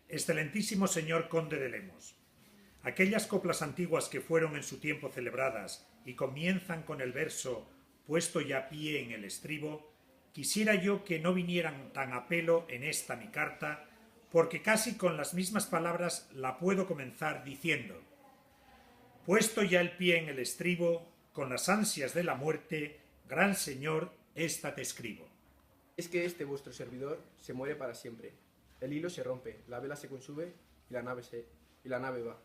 Excelentísimo señor conde de Lemos, aquellas coplas antiguas que fueron en su tiempo celebradas y comienzan con el verso puesto ya pie en el estribo, quisiera yo que no vinieran tan a pelo en esta mi carta, porque casi con las mismas palabras la puedo comenzar diciendo: puesto ya el pie en el estribo, con las ansias de la muerte, gran señor, esta te escribo. Es que este vuestro servidor se muere para siempre. El hilo se rompe, la vela se consume y la nave va.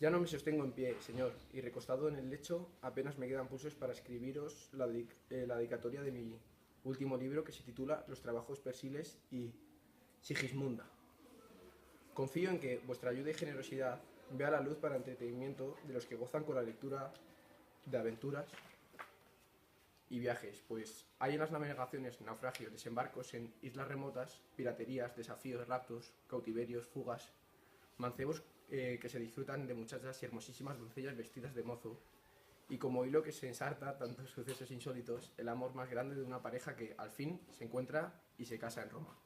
Ya no me sostengo en pie, señor, y recostado en el lecho apenas me quedan pulsos para escribiros la dedicatoria de mi último libro, que se titula Los trabajos Persiles y Sigismunda. Confío en que vuestra ayuda y generosidad vea la luz para entretenimiento de los que gozan con la lectura de aventuras y viajes, pues hay en las navegaciones naufragios, desembarcos en islas remotas, piraterías, desafíos, raptos, cautiverios, fugas, mancebos que se disfrutan de muchachas y hermosísimas doncellas vestidas de mozo, y como hilo que se ensarta tantos sucesos insólitos, el amor más grande de una pareja que al fin se encuentra y se casa en Roma.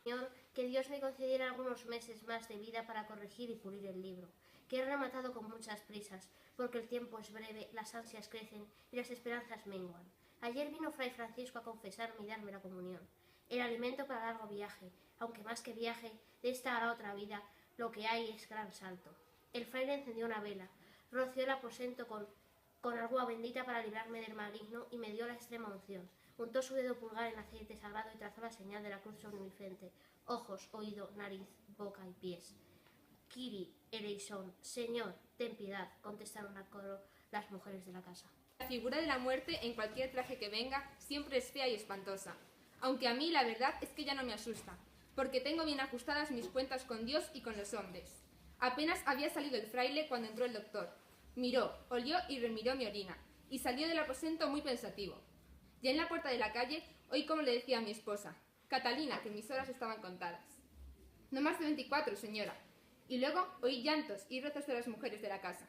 Señor, que Dios me concediera algunos meses más de vida para corregir y pulir el libro, que he rematado con muchas prisas, porque el tiempo es breve, las ansias crecen y las esperanzas menguan. Ayer vino Fray Francisco a confesarme y darme la comunión, el alimento para largo viaje, aunque más que viaje, de esta a la otra vida, lo que hay es gran salto. El fraile encendió una vela, roció el aposento con agua bendita para librarme del maligno y me dio la extrema unción. Untó su dedo pulgar en aceite sagrado y trazó la señal de la cruz sobre mi frente, ojos, oído, nariz, boca y pies. Kiri, eleison, Señor, ten piedad, contestaron a coro las mujeres de la casa. La figura de la muerte, en cualquier traje que venga, siempre es fea y espantosa, aunque a mí la verdad es que ya no me asusta, porque tengo bien ajustadas mis cuentas con Dios y con los hombres. Apenas había salido el fraile cuando entró el doctor. Miró, olió y remiró mi orina, y salió del aposento muy pensativo. Ya en la puerta de la calle oí como le decía a mi esposa: Catalina, que mis horas estaban contadas. No más de 24, señora. Y luego oí llantos y rezos de las mujeres de la casa.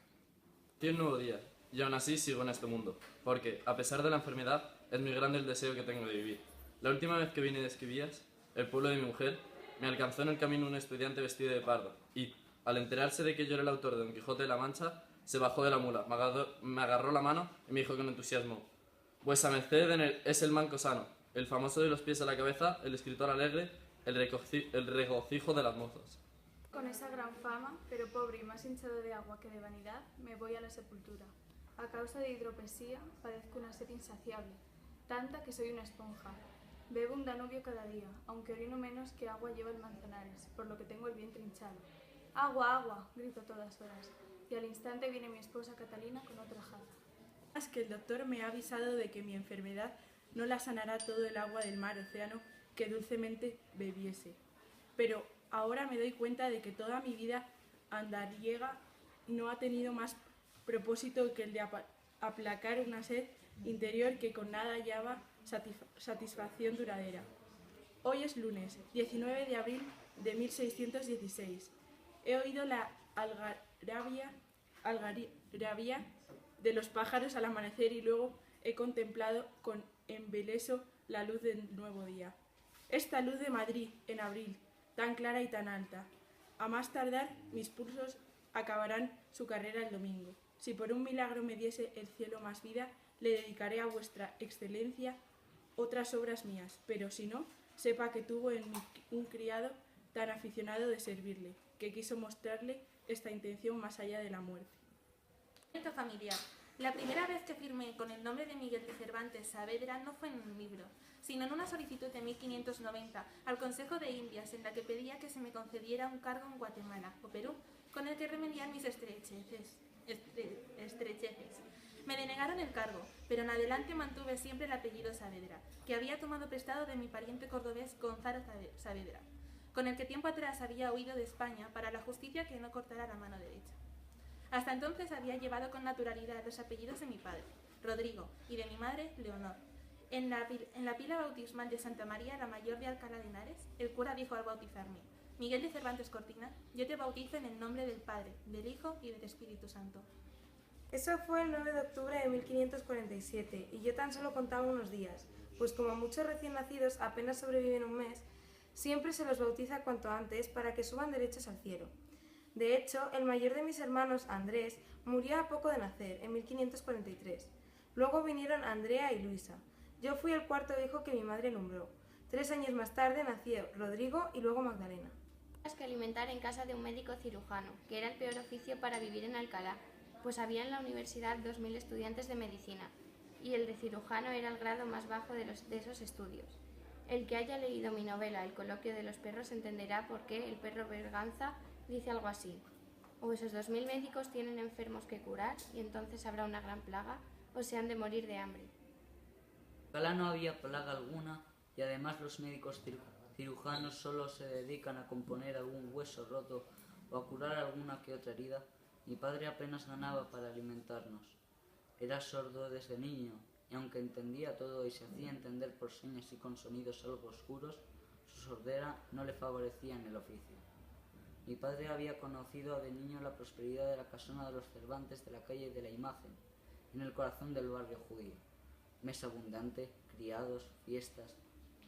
Tiene un nuevo día, y aún así sigo en este mundo, porque, a pesar de la enfermedad, es muy grande el deseo que tengo de vivir. La última vez que vine de Esquivías, el pueblo de mi mujer, me alcanzó en el camino un estudiante vestido de pardo, y, al enterarse de que yo era el autor de Don Quijote de la Mancha, se bajó de la mula, me agarró la mano y me dijo con entusiasmo: vuesa merced es el manco sano, el famoso de los pies a la cabeza, el escritor alegre, el regocijo de las mozas. Con esa gran fama, pero pobre y más hinchado de agua que de vanidad, me voy a la sepultura. A causa de hidropesía, padezco una sed insaciable, tanta que soy una esponja. Bebo un Danubio cada día, aunque orino menos que agua lleva el Manzanares, por lo que tengo el vientre hinchado. ¡Agua, agua!, grito a todas horas, y al instante viene mi esposa Catalina con otra jarra. Es que el doctor me ha avisado de que mi enfermedad no la sanará todo el agua del mar océano que dulcemente bebiese. Pero ahora me doy cuenta de que toda mi vida andariega no ha tenido más propósito que el de aplacar una sed interior que con nada hallaba satisfacción duradera. Hoy es lunes, 19 de abril de 1616. He oído la algarabía de los pájaros al amanecer y luego he contemplado con embeleso la luz del nuevo día. Esta luz de Madrid, en abril, tan clara y tan alta. A más tardar, mis pulsos acabarán su carrera el domingo. Si por un milagro me diese el cielo más vida, le dedicaré a vuestra excelencia otras obras mías, pero si no, sepa que tuvo en mí un criado tan aficionado de servirle, que quiso mostrarle esta intención más allá de la muerte. Familiar. La primera vez que firmé con el nombre de Miguel de Cervantes Saavedra no fue en un libro, sino en una solicitud de 1590 al Consejo de Indias, en la que pedía que se me concediera un cargo en Guatemala o Perú, con el que remediar mis estrecheces. Me denegaron el cargo, pero en adelante mantuve siempre el apellido Saavedra, que había tomado prestado de mi pariente cordobés Gonzalo Saavedra, con el que tiempo atrás había huido de España para la justicia que no cortara la mano derecha. Hasta entonces había llevado con naturalidad los apellidos de mi padre, Rodrigo, y de mi madre, Leonor. En la pila bautismal de Santa María, la mayor de Alcalá de Henares, el cura dijo al bautizarme: Miguel de Cervantes Cortina, yo te bautizo en el nombre del Padre, del Hijo y del Espíritu Santo. Eso fue el 9 de octubre de 1547 y yo tan solo contaba unos días, pues como muchos recién nacidos apenas sobreviven un mes, Siempre se los bautiza cuanto antes para que suban derechos al cielo. De hecho, el mayor de mis hermanos, Andrés, murió a poco de nacer, en 1543. Luego vinieron Andrea y Luisa. Yo fui el cuarto hijo que mi madre nombró. 3 años más tarde nació Rodrigo y luego Magdalena. Que alimentar en casa de un médico cirujano, que era el peor oficio para vivir en Alcalá, pues había en la universidad 2000 estudiantes de medicina, y el de cirujano era el grado más bajo de esos estudios. El que haya leído mi novela El coloquio de los perros entenderá por qué el perro Berganza dice algo así: o esos 2000 médicos tienen enfermos que curar, y entonces habrá una gran plaga, o se han de morir de hambre. En Alcalá no había plaga alguna, y además los médicos cirujanos solo se dedican a componer algún hueso roto o a curar alguna que otra herida. Mi padre apenas ganaba para alimentarnos. Era sordo desde niño, y aunque entendía todo y se hacía entender por señas y con sonidos algo oscuros, su sordera no le favorecía en el oficio. Mi padre había conocido de niño la prosperidad de la casona de los Cervantes de la calle de la Imagen, en el corazón del barrio judío. Mesa abundante, criados, fiestas.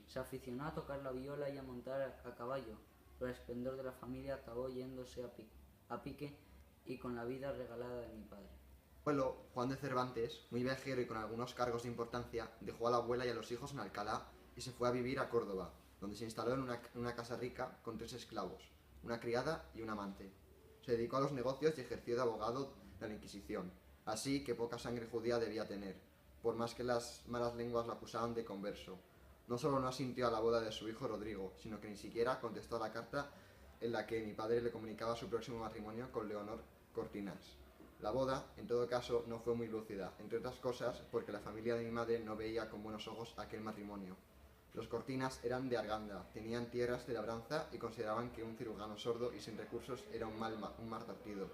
Se aficionó a tocar la viola y a montar a caballo, pero el esplendor de la familia acabó yéndose a pique y con la vida regalada de mi padre. El abuelo, Juan de Cervantes, muy viajero y con algunos cargos de importancia, dejó a la abuela y a los hijos en Alcalá y se fue a vivir a Córdoba, donde se instaló en una casa rica con 3 esclavos, una criada y un amante. Se dedicó a los negocios y ejerció de abogado de la Inquisición, así que poca sangre judía debía tener, por más que las malas lenguas lo acusaban de converso. No solo no asintió a la boda de su hijo Rodrigo, sino que ni siquiera contestó a la carta en la que mi padre le comunicaba su próximo matrimonio con Leonor Cortinas. La boda, en todo caso, no fue muy lúcida, entre otras cosas porque la familia de mi madre no veía con buenos ojos aquel matrimonio. Los Cortinas eran de Arganda, tenían tierras de labranza y consideraban que un cirujano sordo y sin recursos era un mal partido.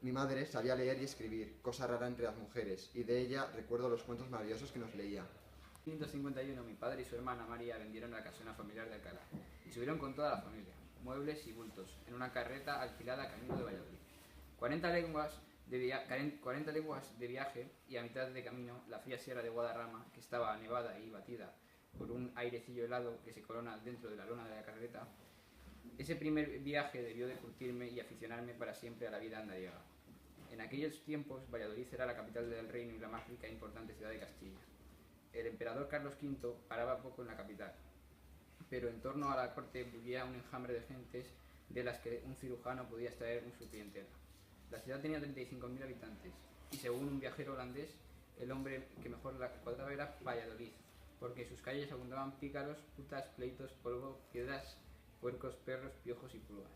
Mi madre sabía leer y escribir, cosa rara entre las mujeres, y de ella recuerdo los cuentos maravillosos que nos leía. En 1551 mi padre y su hermana María vendieron la casona familiar de Alcalá y subieron con toda la familia, muebles y bultos, en una carreta alquilada camino de Valladolid. 40 leguas de viaje y a mitad de camino la fría sierra de Guadarrama, que estaba nevada y batida por un airecillo helado que se corona dentro de la lona de la carreta. Ese primer viaje debió de curtirme y aficionarme para siempre a la vida andariega. En aquellos tiempos Valladolid era la capital del reino y la más rica e importante ciudad de Castilla. El emperador Carlos V paraba poco en la capital, pero en torno a la corte vivía un enjambre de gentes de las que un cirujano podía extraer su clientela. La ciudad tenía 35.000 habitantes y según un viajero holandés, el hombre que mejor la cuadraba era Valladolid, porque en sus calles abundaban pícaros, putas, pleitos, polvo, piedras, puercos, perros, piojos y pulgas.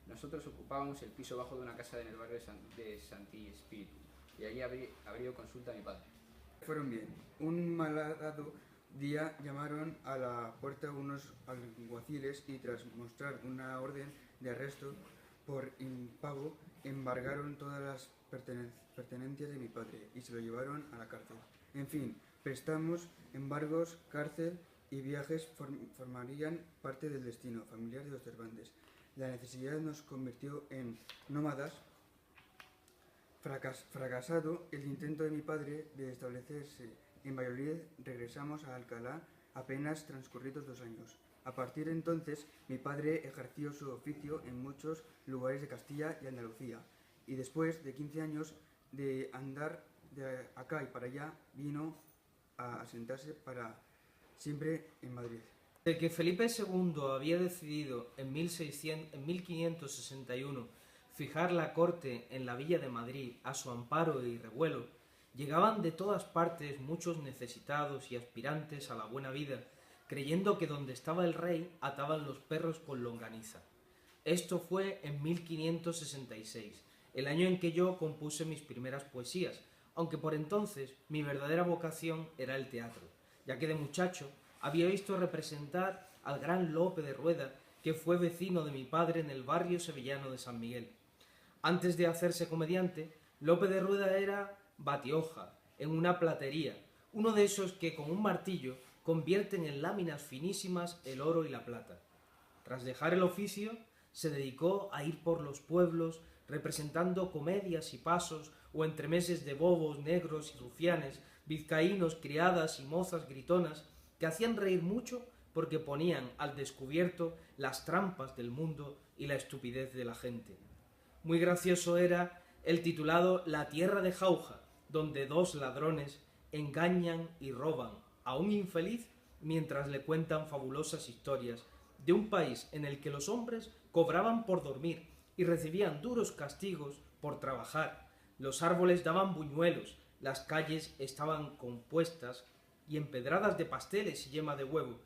Nosotros ocupábamos el piso bajo de una casa en el barrio de Santi Espíritu y allí abrió consulta a mi padre. Fueron bien. Un malhadado día llamaron a la puerta unos alguaciles y tras mostrar una orden de arresto por impago, embargaron todas las pertenencias de mi padre y se lo llevaron a la cárcel. En fin, prestamos, embargos, cárcel y viajes formarían parte del destino familiar de los Cervantes. La necesidad nos convirtió en nómadas. Fracasado el intento de mi padre de establecerse en Valladolid, regresamos a Alcalá apenas transcurridos 2 años. A partir de entonces, mi padre ejerció su oficio en muchos lugares de Castilla y Andalucía, y después de 15 años de andar de acá y para allá, vino a asentarse para siempre en Madrid. De que Felipe II había decidido en 1561 fijar la corte en la villa de Madrid a su amparo y revuelo, llegaban de todas partes muchos necesitados y aspirantes a la buena vida, creyendo que donde estaba el rey ataban los perros con longaniza. Esto fue en 1566, el año en que yo compuse mis primeras poesías, aunque por entonces mi verdadera vocación era el teatro, ya que de muchacho había visto representar al gran Lope de Rueda, que fue vecino de mi padre en el barrio sevillano de San Miguel. Antes de hacerse comediante, Lope de Rueda era batioja en una platería, uno de esos que con un martillo convierten en láminas finísimas el oro y la plata. Tras dejar el oficio, se dedicó a ir por los pueblos representando comedias y pasos o entremeses de bobos, negros y rufianes, vizcaínos, criadas y mozas gritonas que hacían reír mucho, porque ponían al descubierto las trampas del mundo y la estupidez de la gente. Muy gracioso era el titulado La tierra de Jauja, donde dos ladrones engañan y roban a un infeliz mientras le cuentan fabulosas historias de un país en el que los hombres cobraban por dormir y recibían duros castigos por trabajar. Los árboles daban buñuelos, las calles estaban compuestas y empedradas de pasteles y yema de huevo,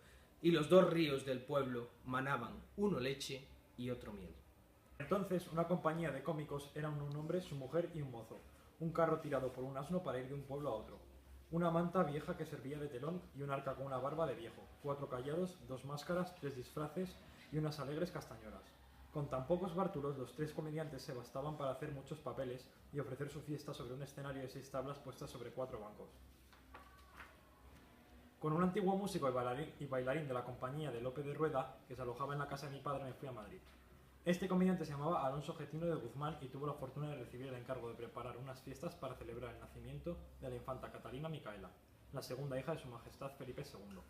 y los dos ríos del pueblo manaban, uno leche y otro miel. Entonces, una compañía de cómicos eran un hombre, su mujer y un mozo, un carro tirado por un asno para ir de un pueblo a otro, una manta vieja que servía de telón y un arca con una barba de viejo, 4 callados, 2 máscaras, 3 disfraces y unas alegres castañuelas. Con tan pocos bártulos, los 3 comediantes se bastaban para hacer muchos papeles y ofrecer su fiesta sobre un escenario de 6 tablas puestas sobre 4 bancos. Con un antiguo músico y bailarín de la compañía de Lope de Rueda, que se alojaba en la casa de mi padre, me fui a Madrid. Este comediante se llamaba Alonso Getino de Guzmán y tuvo la fortuna de recibir el encargo de preparar unas fiestas para celebrar el nacimiento de la infanta Catalina Micaela, la segunda hija de su majestad Felipe II.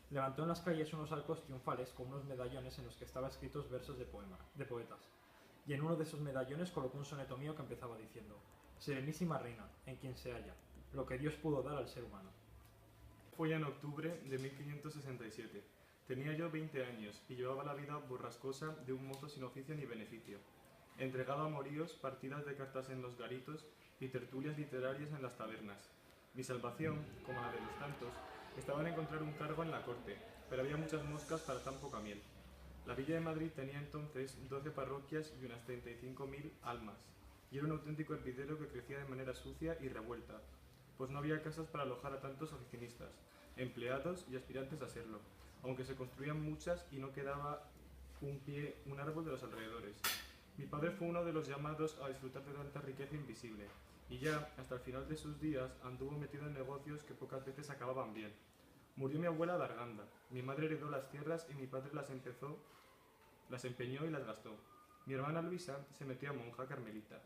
Levantó en las calles unos arcos triunfales con unos medallones en los que estaban escritos versos de poetas, y en uno de esos medallones colocó un soneto mío que empezaba diciendo: Serenísima reina, en quien se halla, lo que Dios pudo dar al ser humano. Fue en octubre de 1567. Tenía yo 20 años y llevaba la vida borrascosa de un mozo sin oficio ni beneficio, entregado a amoríos, partidas de cartas en los garitos y tertulias literarias en las tabernas. Mi salvación, como la de los tantos, estaba en encontrar un cargo en la corte, pero había muchas moscas para tan poca miel. La villa de Madrid tenía entonces 12 parroquias y unas 35.000 almas, y era un auténtico hervidero que crecía de manera sucia y revuelta, pues no había casas para alojar a tantos oficinistas, empleados y aspirantes a serlo, aunque se construían muchas y no quedaba un árbol de los alrededores. Mi padre fue uno de los llamados a disfrutar de tanta riqueza invisible, y ya, hasta el final de sus días, anduvo metido en negocios que pocas veces acababan bien. Murió mi abuela de Arganda, mi madre heredó las tierras y mi padre las empeñó y las gastó. Mi hermana Luisa se metió a monja carmelita,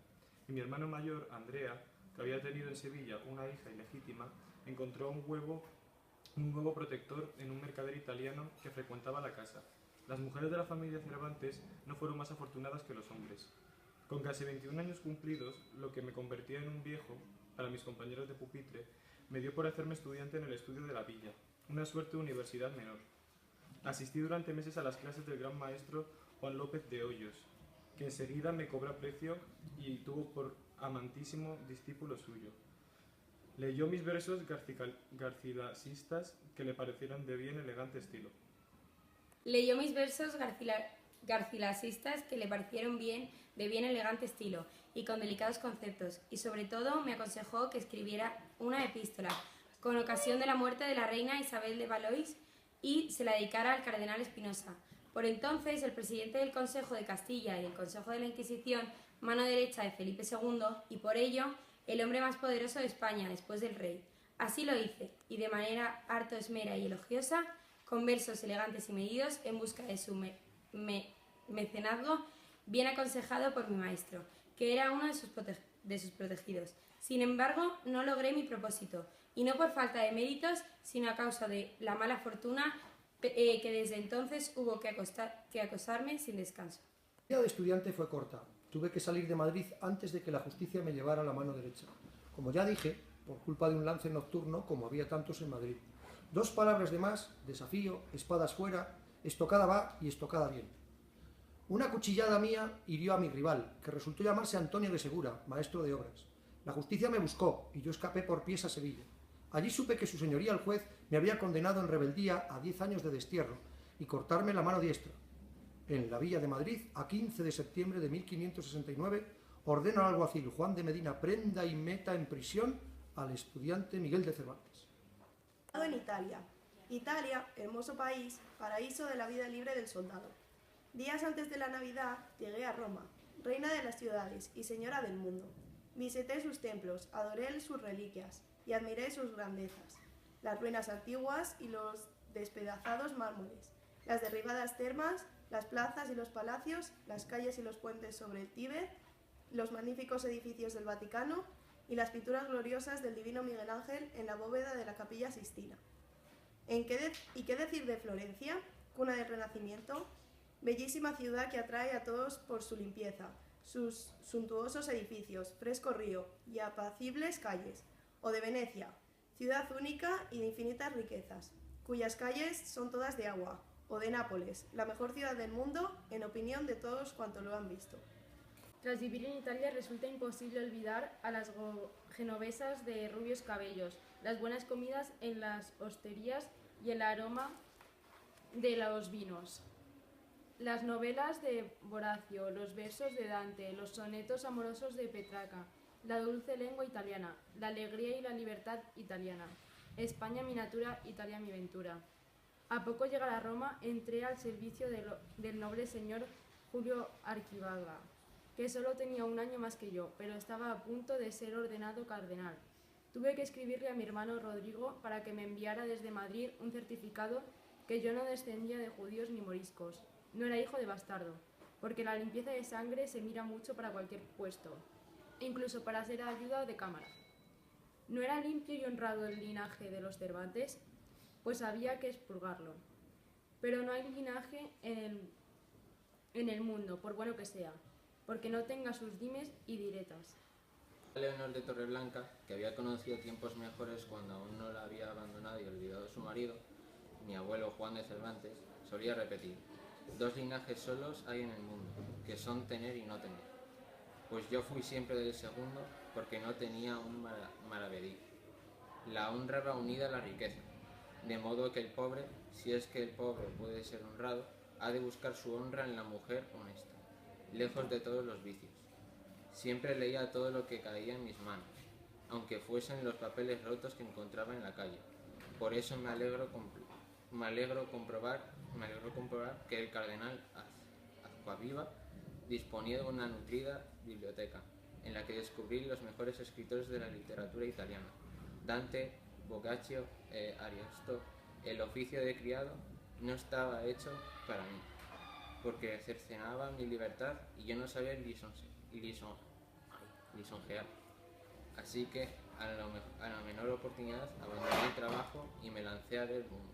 y mi hermano mayor, Andrea, que había tenido en Sevilla una hija ilegítima, encontró un nuevo protector en un mercader italiano que frecuentaba la casa. Las mujeres de la familia Cervantes no fueron más afortunadas que los hombres. Con casi 21 años cumplidos, lo que me convertía en un viejo, para mis compañeros de pupitre, me dio por hacerme estudiante en el estudio de la villa, una suerte de universidad menor. Asistí durante meses a las clases del gran maestro Juan López de Hoyos, que enseguida me cobró precio y tuvo por amantísimo discípulo suyo. Leyó mis versos garcilasistas que le parecieron de bien elegante estilo. Leyó mis versos garcilasistas que le parecieron de bien elegante estilo y con delicados conceptos, y sobre todo me aconsejó que escribiera una epístola con ocasión de la muerte de la reina Isabel de Valois y se la dedicara al cardenal Espinosa. Por entonces, el presidente del Consejo de Castilla y el Consejo de la Inquisición, mano derecha de Felipe II, y por ello el hombre más poderoso de España después del rey. Así lo hice, y de manera harto esmera y elogiosa, con versos elegantes y medidos, en busca de su mecenazgo, bien aconsejado por mi maestro, que era uno de sus protegidos. Sin embargo, no logré mi propósito, y no por falta de méritos, sino a causa de la mala fortuna que desde entonces hubo que acosarme sin descanso. Mi vida de estudiante fue corta. Tuve que salir de Madrid antes de que la justicia me llevara la mano derecha. Como ya dije, por culpa de un lance nocturno, como había tantos en Madrid. 2 palabras de más: desafío, espadas fuera, estocada va y estocada bien. Una cuchillada mía hirió a mi rival, que resultó llamarse Antonio de Segura, maestro de obras. La justicia me buscó y yo escapé por pies a Sevilla. Allí supe que su señoría el juez me había condenado en rebeldía a 10 años de destierro y cortarme la mano diestra. En la villa de Madrid, a 15 de septiembre de 1569, ordeno al alguacil Juan de Medina prenda y meta en prisión al estudiante Miguel de Cervantes. En Italia. Italia, hermoso país, paraíso de la vida libre del soldado. Días antes de la Navidad llegué a Roma, reina de las ciudades y señora del mundo. Visité sus templos, adoré sus reliquias y admiré sus grandezas, las ruinas antiguas y los despedazados mármoles, las derribadas termas, las plazas y los palacios, las calles y los puentes sobre el Tíber, los magníficos edificios del Vaticano y las pinturas gloriosas del divino Miguel Ángel en la bóveda de la Capilla Sixtina. ¿Y qué decir de Florencia, cuna del Renacimiento? Bellísima ciudad que atrae a todos por su limpieza, sus suntuosos edificios, fresco río y apacibles calles. O de Venecia, ciudad única y de infinitas riquezas, cuyas calles son todas de agua. O de Nápoles, la mejor ciudad del mundo, en opinión de todos cuantos lo han visto. Tras vivir en Italia resulta imposible olvidar a las genovesas de rubios cabellos, las buenas comidas en las hosterías y el aroma de los vinos. Las novelas de Boracio, los versos de Dante, los sonetos amorosos de Petrarca, la dulce lengua italiana, la alegría y la libertad italiana. España mi natura, Italia mi ventura. A poco llegar a Roma, entré al servicio del noble señor Julio Arquivaga, que solo tenía un año más que yo, pero estaba a punto de ser ordenado cardenal. Tuve que escribirle a mi hermano Rodrigo para que me enviara desde Madrid un certificado que yo no descendía de judíos ni moriscos. No era hijo de bastardo, porque la limpieza de sangre se mira mucho para cualquier puesto, incluso para ser ayuda de cámara. ¿No era limpio y honrado el linaje de los Cervantes? Pues había que expurgarlo. Pero no hay linaje en el mundo, por bueno que sea, porque no tenga sus dimes y diretas. Leonor de Torreblanca, que había conocido tiempos mejores cuando aún no la había abandonado y olvidado su marido, mi abuelo Juan de Cervantes, solía repetir: dos linajes solos hay en el mundo, que son tener y no tener. Pues yo fui siempre del segundo, porque no tenía un maravedí. La honra va unida a la riqueza, de modo que el pobre, si es que el pobre puede ser honrado, ha de buscar su honra en la mujer honesta, lejos de todos los vicios. Siempre leía todo lo que caía en mis manos, aunque fuesen los papeles rotos que encontraba en la calle. Por eso me alegro comprobar que el cardenal Acquaviva disponía de una nutrida biblioteca, en la que descubrí los mejores escritores de la literatura italiana: Dante, Boccaccio, Ariosto. El oficio de criado no estaba hecho para mí, porque cercenaba mi libertad y yo no sabía lisonjear. Así que, a la menor oportunidad, abandoné el trabajo y me lancé a ver el mundo.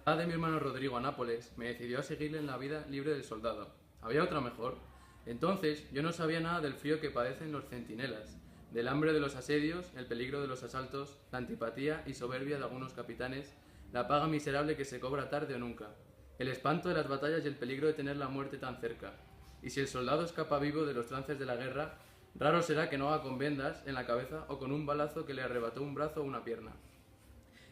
La de mi hermano Rodrigo a Nápoles me decidió a seguirle en la vida libre del soldado. ¿Había otra mejor? Entonces yo no sabía nada del frío que padecen los centinelas, del hambre de los asedios, el peligro de los asaltos, la antipatía y soberbia de algunos capitanes, la paga miserable que se cobra tarde o nunca, el espanto de las batallas y el peligro de tener la muerte tan cerca. Y si el soldado escapa vivo de los trances de la guerra, raro será que no haga con vendas en la cabeza o con un balazo que le arrebató un brazo o una pierna.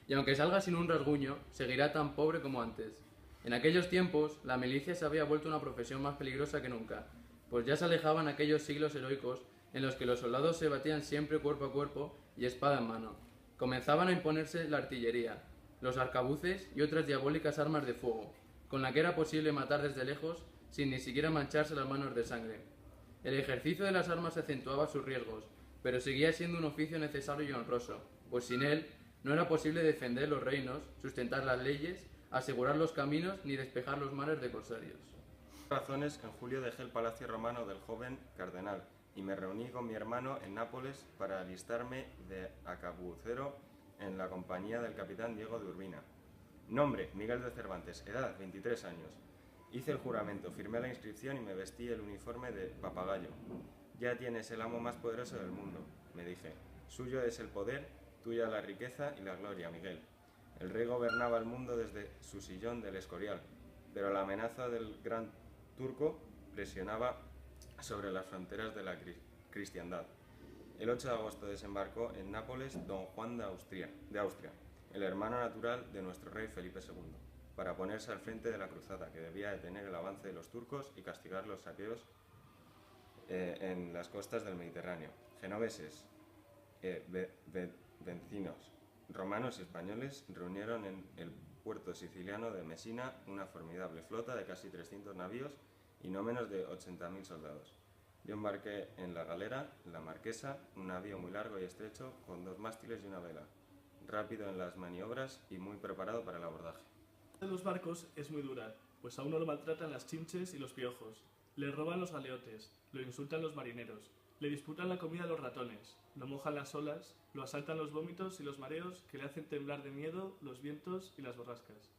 Y aunque salga sin un rasguño, seguirá tan pobre como antes. En aquellos tiempos, la milicia se había vuelto una profesión más peligrosa que nunca, pues ya se alejaban aquellos siglos heroicos en los que los soldados se batían siempre cuerpo a cuerpo y espada en mano. Comenzaban a imponerse la artillería, los arcabuces y otras diabólicas armas de fuego, con la que era posible matar desde lejos sin ni siquiera mancharse las manos de sangre. El ejercicio de las armas acentuaba sus riesgos, pero seguía siendo un oficio necesario y honroso, pues sin él no era posible defender los reinos, sustentar las leyes, asegurar los caminos ni despejar los mares de corsarios. Razones que en julio dejé el palacio romano del joven cardenal y me reuní con mi hermano en Nápoles para alistarme de arcabucero en la compañía del capitán Diego de Urbina. Nombre: Miguel de Cervantes. Edad: 23 años. Hice el juramento, firmé la inscripción y me vestí el uniforme de papagayo. Ya tienes el amo más poderoso del mundo, me dije. Suyo es el poder, tuya la riqueza y la gloria, Miguel. El rey gobernaba el mundo desde su sillón del Escorial, pero la amenaza del gran turco presionaba sobre las fronteras de la cristiandad. El 8 de agosto desembarcó en Nápoles don Juan de Austria, el hermano natural de nuestro rey Felipe II, para ponerse al frente de la cruzada que debía detener el avance de los turcos y castigar los saqueos en las costas del Mediterráneo. Genoveses, vencinos, romanos y españoles reunieron en el puerto siciliano de Mesina una formidable flota de casi 300 navíos y no menos de 80.000 soldados. Yo embarqué en la galera, la Marquesa, un navío muy largo y estrecho con 2 mástiles y una vela, rápido en las maniobras y muy preparado para el abordaje. De los barcos es muy dura, pues a uno lo maltratan las chinches y los piojos. Le roban los galeotes, lo insultan los marineros, le disputan la comida a los ratones, lo mojan las olas, lo asaltan los vómitos y los mareos que le hacen temblar de miedo los vientos y las borrascas.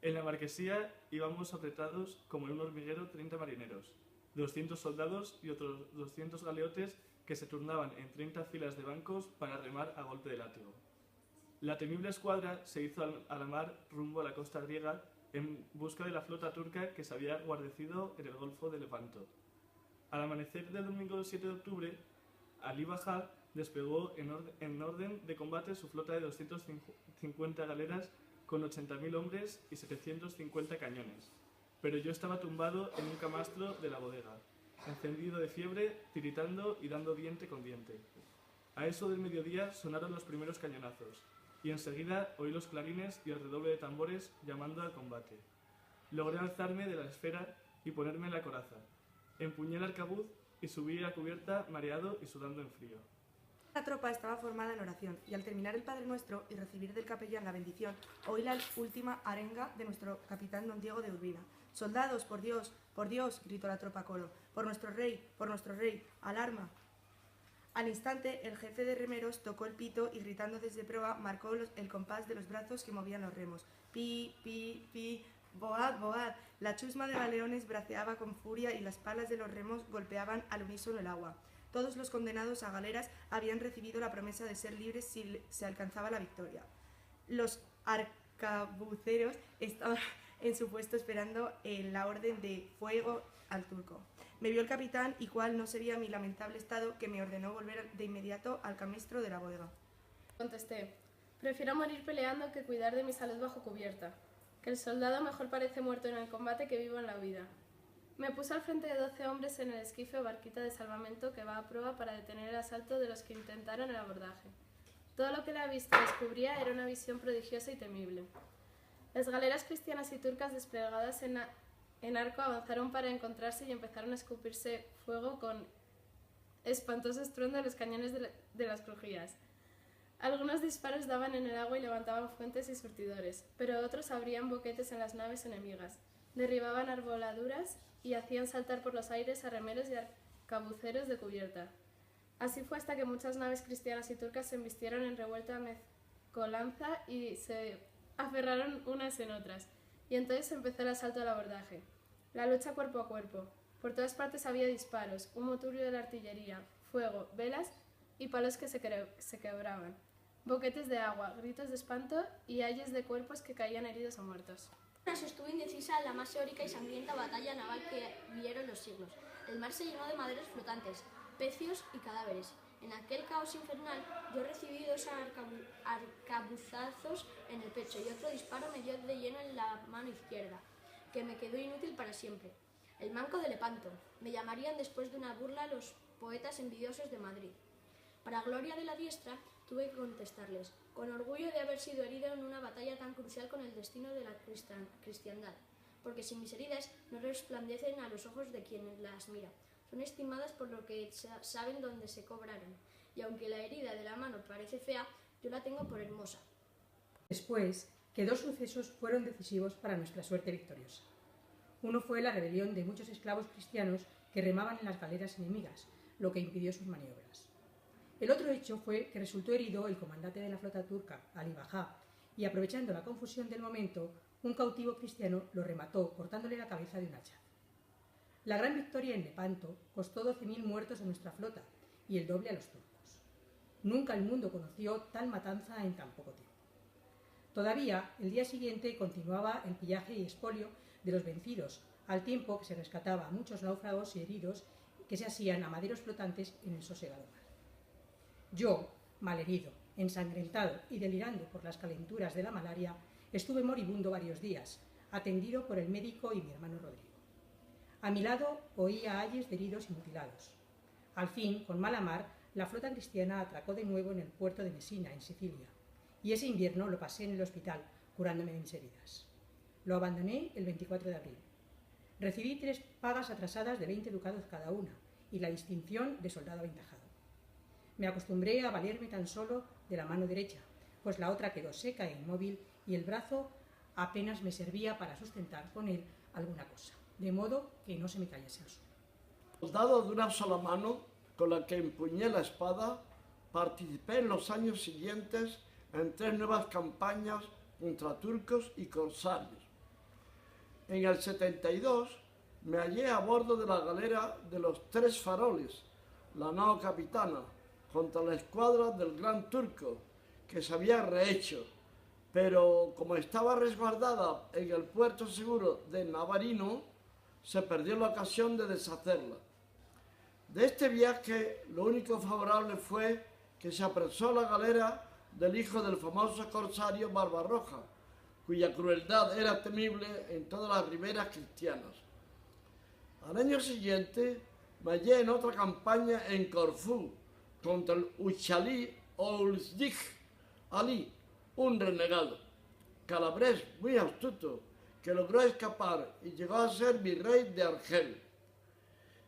En la marquesía íbamos apretados como en un hormiguero 30 marineros, 200 soldados y otros 200 galeotes que se turnaban en 30 filas de bancos para remar a golpe de látigo. La temible escuadra se hizo a la mar rumbo a la costa griega en busca de la flota turca que se había guarnecido en el Golfo de Lepanto. Al amanecer del domingo 7 de octubre, Ali Bajá despegó en orden de combate su flota de 250 galeras con 80.000 hombres y 750 cañones, pero yo estaba tumbado en un camastro de la bodega, encendido de fiebre, tiritando y dando diente con diente. A eso del mediodía sonaron los primeros cañonazos, y enseguida oí los clarines y el redoble de tambores llamando al combate. Logré alzarme de la esfera y ponerme en la coraza. Empuñé el arcabuz y subí a cubierta mareado y sudando en frío. La tropa estaba formada en oración, y al terminar el Padre Nuestro y recibir del capellán la bendición, oí la última arenga de nuestro capitán don Diego de Urbina. «Soldados, por Dios, gritó la tropa a coro, por nuestro rey, alarma». Al instante, el jefe de remeros tocó el pito y gritando desde proa marcó el compás de los brazos que movían los remos. «Pi, pi, pi, boad, boad». La chusma de galeones braceaba con furia y las palas de los remos golpeaban al unísono el agua. Todos los condenados a galeras habían recibido la promesa de ser libres si se alcanzaba la victoria. Los arcabuceros estaban en su puesto esperando la orden de fuego al turco. Me vio el capitán y cuál no sería mi lamentable estado que me ordenó volver de inmediato al camastro de la bodega. Contesté, prefiero morir peleando que cuidar de mi salud bajo cubierta, que el soldado mejor parece muerto en el combate que vivo en la huida. Me puse al frente de 12 hombres en el esquife o barquita de salvamento que va a prueba para detener el asalto de los que intentaron el abordaje. Todo lo que la vista descubría era una visión prodigiosa y temible. Las galeras cristianas y turcas desplegadas en arco avanzaron para encontrarse y empezaron a escupirse fuego con espantoso estruendo de los cañones de las crujías. Algunos disparos daban en el agua y levantaban fuentes y surtidores, pero otros abrían boquetes en las naves enemigas, derribaban arboladuras y hacían saltar por los aires a remeros y arcabuceros de cubierta. Así fue hasta que muchas naves cristianas y turcas se embistieron en revuelta mezcolanza y se aferraron unas en otras, y entonces empezó el asalto al abordaje. La lucha cuerpo a cuerpo. Por todas partes había disparos, humo turbio de la artillería, fuego, velas y palos que se quebraban, boquetes de agua, gritos de espanto y ayes de cuerpos que caían heridos o muertos. Sostuvo indecisa la más heroica y sangrienta batalla naval que vieron los siglos. El mar se llenó de maderos flotantes, pecios y cadáveres. En aquel caos infernal, yo recibí 2 arcabuzazos en el pecho y otro disparo me dio de lleno en la mano izquierda, que me quedó inútil para siempre. El manco de Lepanto, me llamarían después de una burla los poetas envidiosos de Madrid. Para gloria de la diestra, tuve que contestarles, con orgullo de haber sido herido en una batalla tan crucial con el destino de la cristiandad, porque si mis heridas no resplandecen a los ojos de quien las mira, son estimadas por lo que saben dónde se cobraron, y aunque la herida de la mano parece fea, yo la tengo por hermosa. Después, que 2 sucesos fueron decisivos para nuestra suerte victoriosa. Uno fue la rebelión de muchos esclavos cristianos que remaban en las galeras enemigas, lo que impidió sus maniobras. El otro hecho fue que resultó herido el comandante de la flota turca, Ali Bajá, y aprovechando la confusión del momento, un cautivo cristiano lo remató cortándole la cabeza de un hacha. La gran victoria en Lepanto costó 12.000 muertos a nuestra flota y el doble a los turcos. Nunca el mundo conoció tal matanza en tan poco tiempo. Todavía, el día siguiente continuaba el pillaje y expolio de los vencidos, al tiempo que se rescataba a muchos náufragos y heridos que se asían a maderos flotantes en el sosegado mar. Yo, malherido, ensangrentado y delirando por las calenturas de la malaria, estuve moribundo varios días, atendido por el médico y mi hermano Rodrigo. A mi lado oía ayes de heridos y mutilados. Al fin, con mala mar, la flota cristiana atracó de nuevo en el puerto de Mesina, en Sicilia, y ese invierno lo pasé en el hospital, curándome de mis heridas. Lo abandoné el 24 de abril. Recibí 3 pagas atrasadas de 20 ducados cada una y la distinción de soldado aventajado. Me acostumbré a valerme tan solo de la mano derecha, pues la otra quedó seca e inmóvil y el brazo apenas me servía para sustentar con él alguna cosa. de modo que no se me cayese al suelo. Soldado de una sola mano, con la que empuñé la espada, participé en los años siguientes en 3 nuevas campañas contra turcos y corsarios. En el 72 me hallé a bordo de la galera de los 3 faroles, la nao capitana, contra la escuadra del Gran Turco, que se había rehecho, pero como estaba resguardada en el puerto seguro de Navarino, se perdió la ocasión de deshacerla. De este viaje, lo único favorable fue que se apresó la galera del hijo del famoso corsario Barbarroja, cuya crueldad era temible en todas las riberas cristianas. Al año siguiente me hallé en otra campaña en Corfú contra el Uchalí o Ulsdig Ali, un renegado, calabrés muy astuto, que logró escapar y llegó a ser virrey de Argel.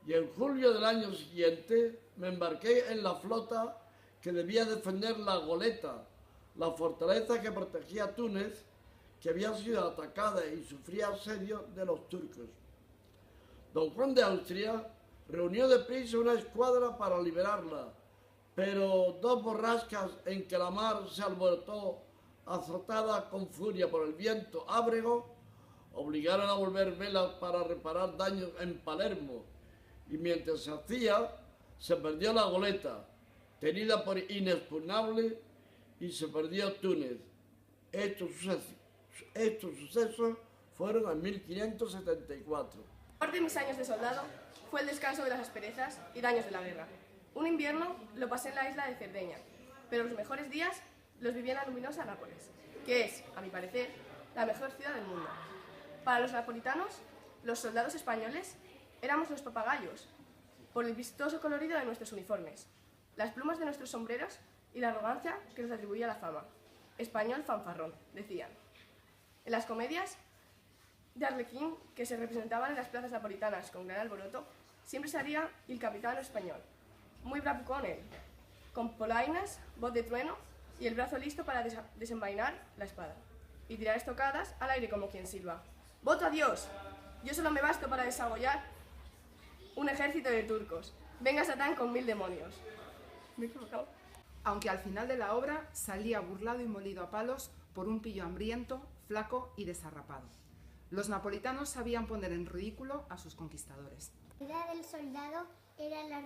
Y en julio del año siguiente me embarqué en la flota que debía defender la Goleta, la fortaleza que protegía a Túnez, que había sido atacada y sufría asedio de los turcos. Don Juan de Austria reunió deprisa una escuadra para liberarla, pero 2 borrascas en que la mar se alborotó, azotada con furia por el viento ábrego, obligaron a volver velas para reparar daños en Palermo, y mientras se hacía, se perdió la Goleta, tenida por inexpugnable, y se perdió Túnez. Estos sucesos fueron en 1574. Parte de mis años de soldado fue el descanso de las asperezas y daños de la guerra. Un invierno lo pasé en la isla de Cerdeña, pero los mejores días los viví en la luminosa Nápoles, que es, a mi parecer, la mejor ciudad del mundo. Para los napolitanos, los soldados españoles éramos los papagayos, por el vistoso colorido de nuestros uniformes, las plumas de nuestros sombreros y la arrogancia que nos atribuía la fama. Español fanfarrón, decían. En las comedias de Arlequín que se representaban en las plazas napolitanas con gran alboroto, siempre salía el capitán español, muy bravucón él, con polainas, voz de trueno y el brazo listo para desenvainar la espada y tirar estocadas al aire como quien silba. ¡Voto a Dios! Yo solo me basto para desagollar un ejército de turcos. Venga Satán con 1000 demonios. Me he equivocado. Aunque al final de la obra salía burlado y molido a palos por un pillo hambriento, flaco y desarrapado. Los napolitanos sabían poner en ridículo a sus conquistadores. La vida del soldado era la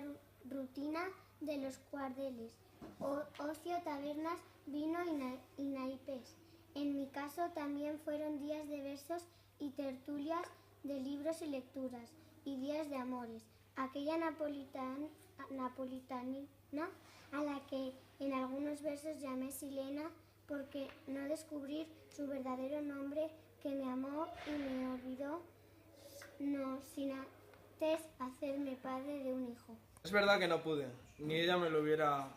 rutina de los cuarteles, ocio, tabernas, vino y naipes. En mi caso también fueron días de versos y tertulias de libros y lecturas, y días de amores. Aquella napolitana a la que en algunos versos llamé Silena, porque no descubrir su verdadero nombre, que me amó y me olvidó, no sin antes hacerme padre de un hijo. Es verdad que no pude, ni ella me lo hubiera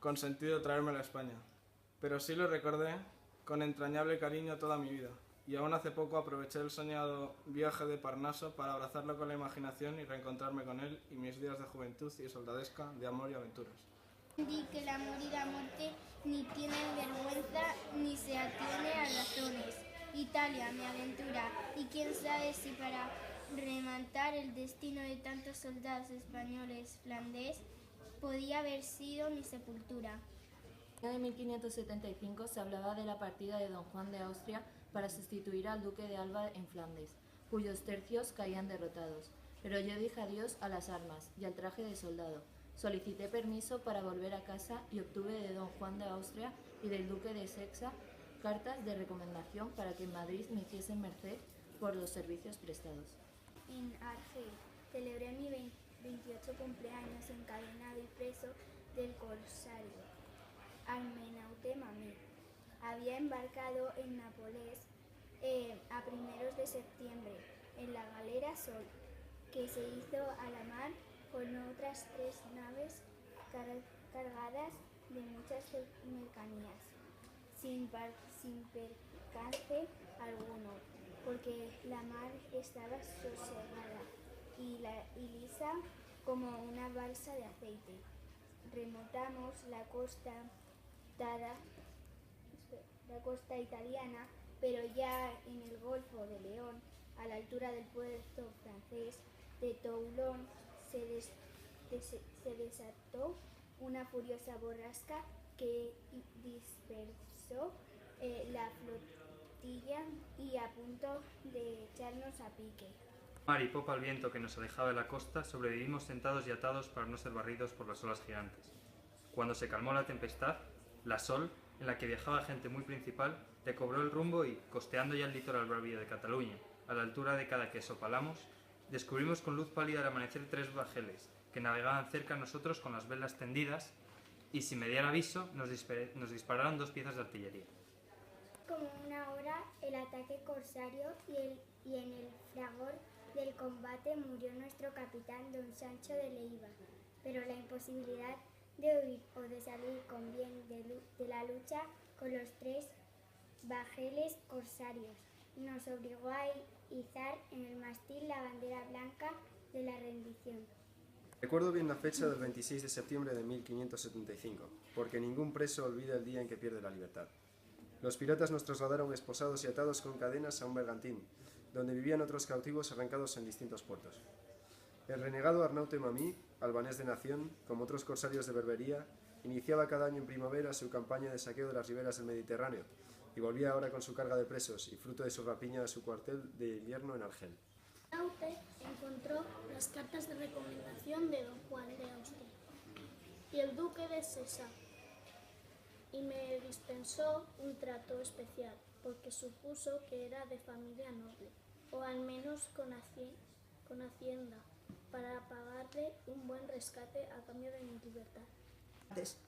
consentido traérmelo a España, pero sí lo recordé con entrañable cariño toda mi vida, y aún hace poco aproveché el soñado viaje de Parnaso para abrazarlo con la imaginación y reencontrarme con él y mis días de juventud y soldadesca, de amor y aventuras. Di que el amor y la muerte ni tienen vergüenza ni se atiene a razones. Italia, mi aventura, y quién sabe si para rematar el destino de tantos soldados españoles Flandes podía haber sido mi sepultura. En 1575 se hablaba de la partida de don Juan de Austria para sustituir al duque de Alba en Flandes, cuyos tercios caían derrotados. Pero yo dije adiós a las armas y al traje de soldado. Solicité permiso para volver a casa y obtuve de don Juan de Austria y del duque de Sexa cartas de recomendación para que en Madrid me hiciesen merced por los servicios prestados. En Argel celebré mi 28 cumpleaños encadenado y preso del corsario Armenauté Mamí. Había embarcado en Nápoles a primeros de septiembre en la galera Sol, que se hizo a la mar con otras 3 naves cargadas de muchas mercancías, sin percance alguno, porque la mar estaba sosegada y lisa como una balsa de aceite. Remontamos la costa italiana, pero ya en el Golfo de León a la altura del puerto francés de Toulon, se desató una furiosa borrasca que dispersó la flotilla y a punto de echarnos a pique. Mar y popa al viento que nos alejaba de la costa, sobrevivimos sentados y atados para no ser barridos por las olas gigantes. Cuando se calmó la tempestad, la Sol, en la que viajaba gente muy principal, recobró el rumbo y, costeando ya el litoral bravío de Cataluña, a la altura de Cadaqués o Palamos, descubrimos con luz pálida al amanecer 3 bajeles, que navegaban cerca a nosotros con las velas tendidas, y sin mediar aviso nos dispararon 2 piezas de artillería. Como una hora el ataque corsario y en el fragor del combate murió nuestro capitán don Sancho de Leiva, pero la imposibilidad de huir o de salir con bien de la lucha con los 3 bajeles corsarios nos obligó a izar en el mástil la bandera blanca de la rendición. Recuerdo bien la fecha del 26 de septiembre de 1575, porque ningún preso olvida el día en que pierde la libertad. Los piratas nos trasladaron esposados y atados con cadenas a un bergantín, donde vivían otros cautivos arrancados en distintos puertos. El renegado Arnaute Mamí, albanés de nación, como otros corsarios de Berbería, iniciaba cada año en primavera su campaña de saqueo de las riberas del Mediterráneo y volvía ahora con su carga de presos y fruto de su rapiña a su cuartel de invierno en Argel. Arnaute encontró las cartas de recomendación de don Juan de Austria y el duque de Sesa y me dispensó un trato especial porque supuso que era de familia noble o al menos con hacienda para pagarle un buen rescate a cambio de mi libertad.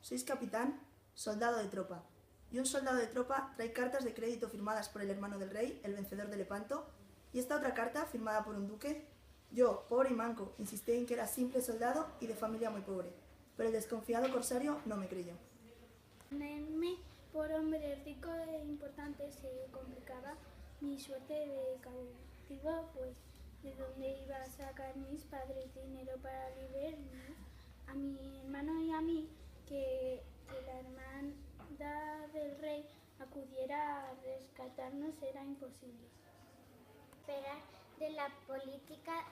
Sois capitán, soldado de tropa, y un soldado de tropa trae cartas de crédito firmadas por el hermano del rey, el vencedor de Lepanto, y esta otra carta, firmada por un duque. Yo, pobre y manco, insistí en que era simple soldado y de familia muy pobre, pero el desconfiado corsario no me creyó. Tenerme por hombre rico e importante se complicaba mi suerte de cautivo, pues de dónde iba a sacar mis padres dinero para liberarme a mi hermano y a mí, que la hermandad del rey acudiera a rescatarnos era imposible. Esperar de la política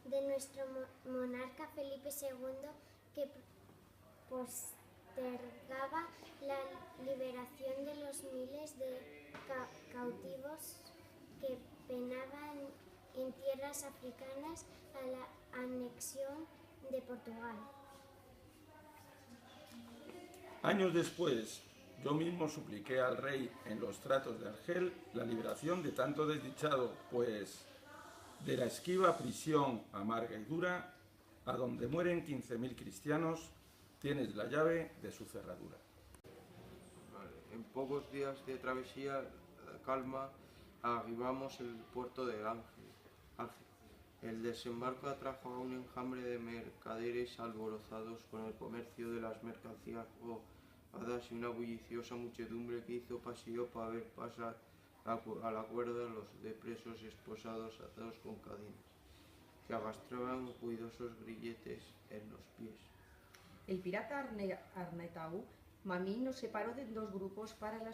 de nuestro monarca Felipe II, que postergaba la liberación de los miles de cautivos que penaban en tierras africanas a la anexión de Portugal. Años después, yo mismo supliqué al rey en los tratos de Argel la liberación de tanto desdichado, pues de la esquiva prisión amarga y dura, a donde mueren 15.000 cristianos, tienes la llave de su cerradura. En pocos días de travesía calma arribamos el puerto de Ángel. El desembarco atrajo a un enjambre de mercaderes alborozados con el comercio de las mercancías robadas y una bulliciosa muchedumbre que hizo pasillo para ver pasar a la cuerda los de presos esposados atados con cadenas, que arrastraban ruidosos grilletes en los pies. El pirata Arnautau Mamí nos separó de 2 grupos para la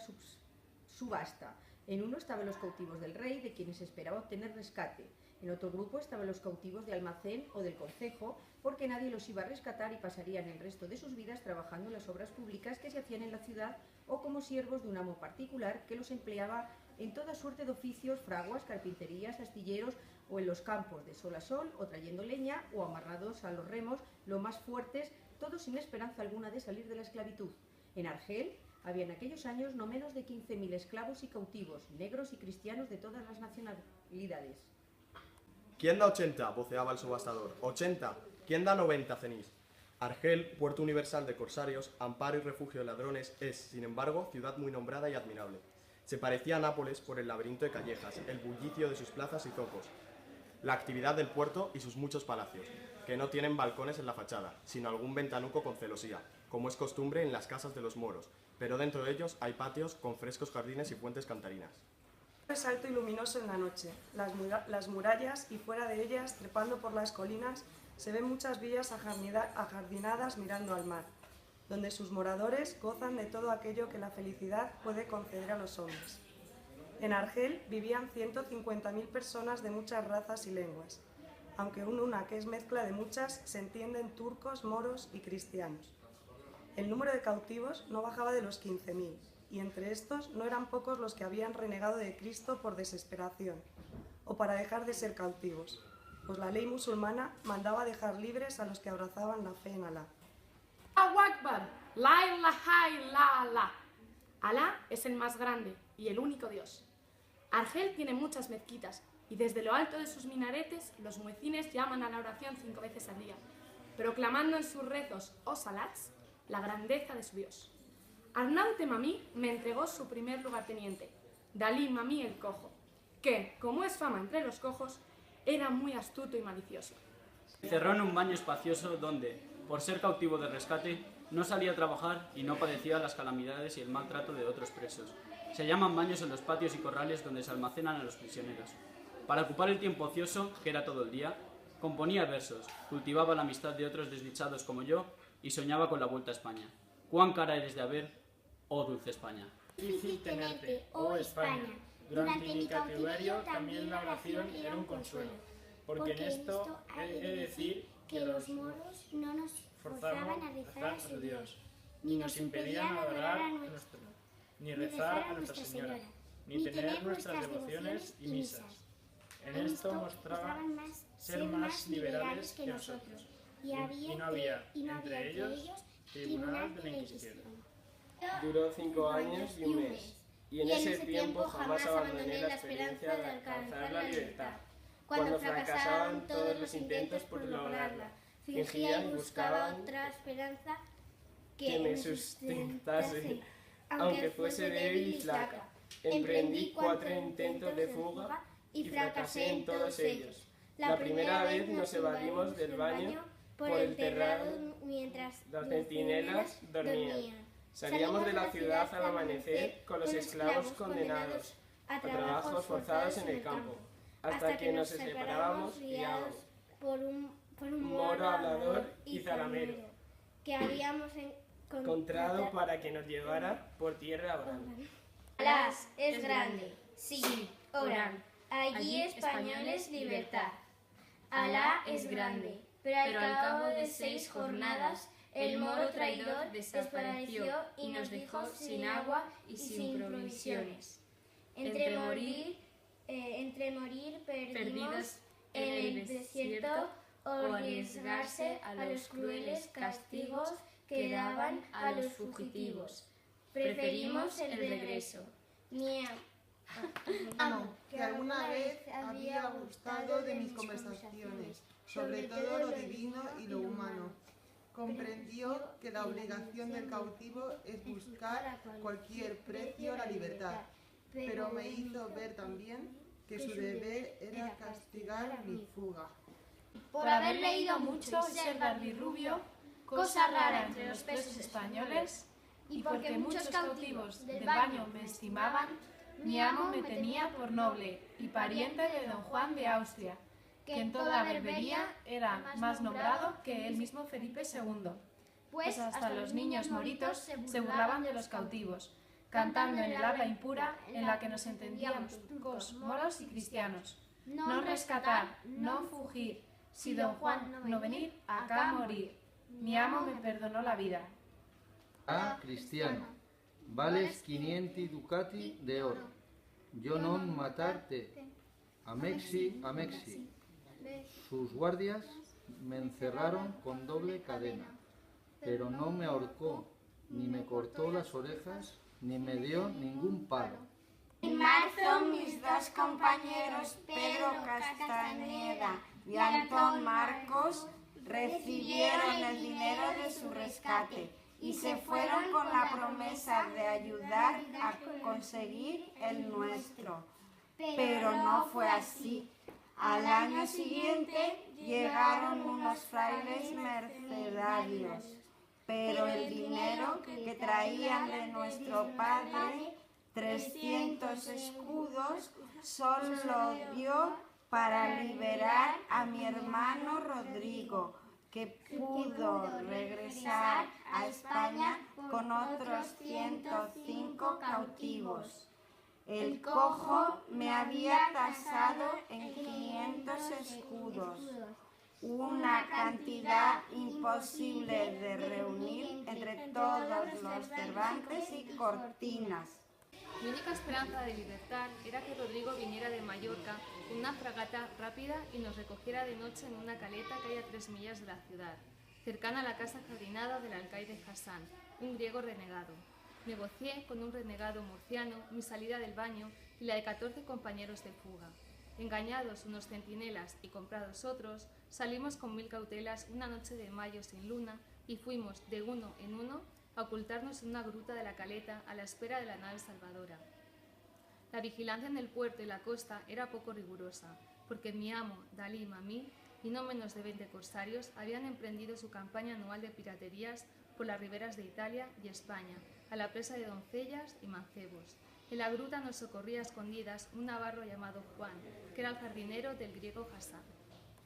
subasta. En uno estaban los cautivos del rey, de quienes esperaba obtener rescate. En otro grupo estaban los cautivos de almacén o del concejo, porque nadie los iba a rescatar y pasarían el resto de sus vidas trabajando en las obras públicas que se hacían en la ciudad o como siervos de un amo particular que los empleaba en toda suerte de oficios, fraguas, carpinterías, astilleros o en los campos de sol a sol o trayendo leña o amarrados a los remos, lo más fuertes, todos sin esperanza alguna de salir de la esclavitud. En Argel había en aquellos años no menos de 15.000 esclavos y cautivos, negros y cristianos de todas las nacionalidades. ¿Quién da 80?, voceaba el subastador. ¿80? ¿Quién da 90, cenís? Argel, puerto universal de corsarios, amparo y refugio de ladrones, es, sin embargo, ciudad muy nombrada y admirable. Se parecía a Nápoles por el laberinto de callejas, el bullicio de sus plazas y zocos, la actividad del puerto y sus muchos palacios, que no tienen balcones en la fachada, sino algún ventanuco con celosía, como es costumbre en las casas de los moros, pero dentro de ellos hay patios con frescos jardines y fuentes cantarinas. Es alto y luminoso en la noche. Las murallas y fuera de ellas, trepando por las colinas, se ven muchas villas ajardinadas mirando al mar. donde sus moradores gozan de todo aquello que la felicidad puede conceder a los hombres. En Argel vivían 150.000 personas de muchas razas y lenguas, aunque una que es mezcla de muchas se entiende en turcos, moros y cristianos. El número de cautivos no bajaba de los 15.000, y entre estos no eran pocos los que habían renegado de Cristo por desesperación, o para dejar de ser cautivos, pues la ley musulmana mandaba dejar libres a los que abrazaban la fe en Alá. Allahu Akbar, la ilaha illallah. Alá es el más grande y el único Dios. Argel tiene muchas mezquitas y desde lo alto de sus minaretes los muecines llaman a la oración 5 veces al día, proclamando en sus rezos o salats la grandeza de su Dios. Arnaute Mamí me entregó su primer lugarteniente, Dalí Mamí el Cojo, que, como es fama entre los cojos, era muy astuto y malicioso. Se encerró en un baño espacioso donde, por ser cautivo de rescate, no salía a trabajar y no padecía las calamidades y el maltrato de otros presos. Se llaman baños en los patios y corrales donde se almacenan a los prisioneros. Para ocupar el tiempo ocioso, que era todo el día, componía versos, cultivaba la amistad de otros desdichados como yo y soñaba con la vuelta a España. Cuán cara eres de haber, oh dulce España. Difícil tenerte, oh España. Durante mi cautiverio también la oración era un consuelo, porque en esto he de decir que los moros no nos forzaban a rezar a su Dios, ni nos impedían adorar a nuestro, ni rezar a Nuestra Señora, ni tener nuestras devociones y misas. En esto mostraban ser más liberales que nosotros, y no había entre ellos tribunal de la Inquisición. Duró 5 años y un mes, y en ese tiempo jamás abandoné la esperanza de alcanzar la libertad. Cuando fracasaban todos los intentos por lograrla, fingía y buscaba otra esperanza que me sustentase, aunque fuese débil y flaca. Emprendí 4 intentos de fuga y fracasé en todos ellos. La primera vez nos evadimos del baño por el terrado mientras las centinelas dormían. Salíamos de la ciudad al amanecer con los esclavos condenados a trabajos forzados en el campo, hasta que nos separábamos guiados por un moro hablador y zalamero que habíamos encontrado para que nos llevara por tierra orando. Alá es grande, sí, oran. Allí españoles libertad. Alá es grande, pero al cabo de 6 jornadas el moro traidor desapareció y nos dejó sin agua y sin provisiones. Entre morir perdidos en el desierto o arriesgarse a los crueles castigos que daban a los fugitivos. Preferimos el regreso. Mi amo, que alguna vez había gustado de mis conversaciones, sobre todo lo divino y lo humano. Comprendió que la obligación del cautivo es buscar a cualquier precio la libertad, pero me hizo ver también que su deber era castigar mi fuga. Por haber leído mucho y ser barbirrubio, cosa rara entre los presos españoles, y porque muchos cautivos del baño me estimaban, mi amo me tenía por noble y pariente de don Juan de Austria, que en toda Berbería era más nombrado que el mismo Felipe II, pues hasta los niños moritos se burlaban de los cautivos, cantando en el habla impura en la que nos entendíamos turcos, moros y cristianos. No rescatar, no fugir, si don Juan no venir, acá morir. Mi amo me perdonó la vida. Cristiano, vales 500 ducati de oro, yo non matarte, amexi. Sus guardias me encerraron con doble cadena, pero no me ahorcó, ni me cortó las orejas, ni me dio ningún palo. En marzo mis 2 compañeros, Pedro Castañeda y Antón Marcos, recibieron el dinero de su rescate y se fueron con la promesa de ayudar a conseguir el nuestro. Pero no fue así. Al año siguiente llegaron unos frailes mercenarios, pero el dinero que traían de nuestro padre, 300 escudos, solo dio para liberar a mi hermano Rodrigo, que pudo regresar a España con otros 105 cautivos. El cojo me había tasado en 500 escudos, una cantidad imposible de reunir entre todos los Cervantes y Cortinas. Mi única esperanza de libertad era que Rodrigo viniera de Mallorca con una fragata rápida y nos recogiera de noche en una caleta que hay a 3 millas de la ciudad, cercana a la casa jardinada del alcaide Hassan, un griego renegado. Negocié con un renegado murciano mi salida del baño y la de 14 compañeros de fuga. Engañados unos centinelas y comprados otros, salimos con 1000 cautelas una noche de mayo sin luna y fuimos de uno en uno a ocultarnos en una gruta de la caleta a la espera de la nave salvadora. La vigilancia en el puerto y la costa era poco rigurosa, porque mi amo, Dalí Mamí, y no menos de 20 corsarios habían emprendido su campaña anual de piraterías por las riberas de Italia y España, a la presa de doncellas y mancebos. En la gruta nos socorría a escondidas un navarro llamado Juan, que era el jardinero del griego Hassan.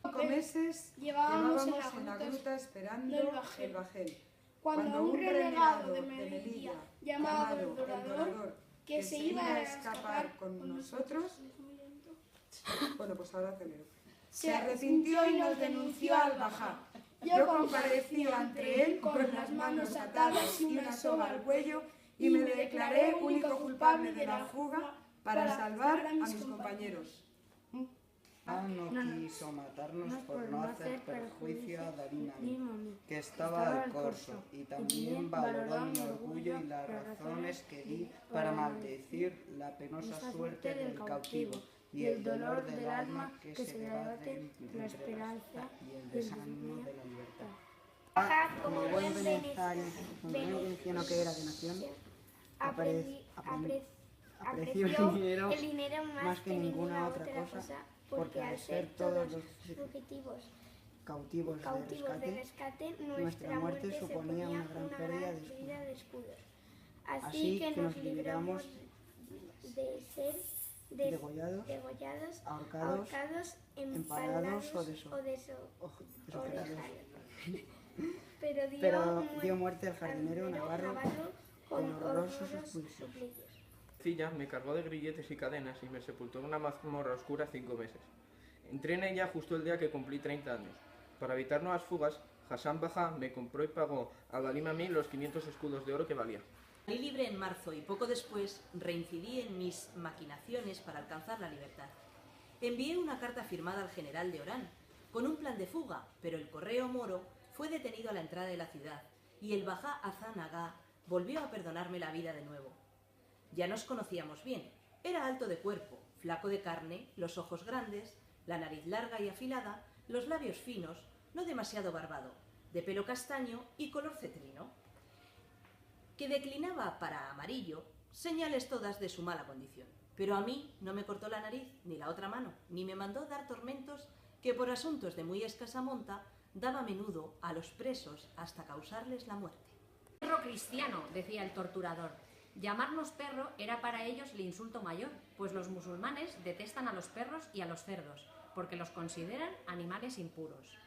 5 meses llevábamos en la gruta esperando el bajel. Cuando un renegado de Melilla, llamado el Dorador, que se iba a escapar con nosotros, bueno, pues ahora acelero, se arrepintió y nos denunció al Bajá. Yo comparecí ante él con las manos atadas y una soga al cuello y me declaré único culpable de la fuga para salvar a mis compañeros. No quiso matarnos por no hacer perjuicio a Dalí Mamí, que estaba al corso, y también valoró mi orgullo y las razones que di para maldecir la penosa suerte del cautivo y el dolor del alma que se debate entre la esperanza y el desánimo de la libertad. Como buen veneciano que era de nación, apreció el dinero más que ninguna otra cosa, porque al ser todos los cautivos de rescate, nuestra muerte suponía una gran pérdida de escudos. Así que nos libramos de ser degollados, ahorcados, empalados o desojerados. Pero dio muerte al jardinero navarro con horrorosos suplicios. Me cargó de grilletes y cadenas y me sepultó en una mazmorra oscura 5 meses. Entré en ella justo el día que cumplí 30 años. Para evitar nuevas fugas, Hassan Bajá me compró y pagó a Dalí Mamí los 500 escudos de oro que valía. Salí libre en marzo y poco después reincidí en mis maquinaciones para alcanzar la libertad. Envié una carta firmada al general de Orán con un plan de fuga, pero el correo moro fue detenido a la entrada de la ciudad y el Bajá Hassan Agá volvió a perdonarme la vida de nuevo. Ya nos conocíamos bien. Era alto de cuerpo, flaco de carne, los ojos grandes, la nariz larga y afilada, los labios finos, no demasiado barbado, de pelo castaño y color cetrino, que declinaba para amarillo, señales todas de su mala condición. Pero a mí no me cortó la nariz ni la otra mano, ni me mandó dar tormentos que por asuntos de muy escasa monta daba a menudo a los presos hasta causarles la muerte. Perro cristiano, decía el torturador. Llamarnos perro era para ellos el insulto mayor, pues los musulmanes detestan a los perros y a los cerdos, porque los consideran animales impuros.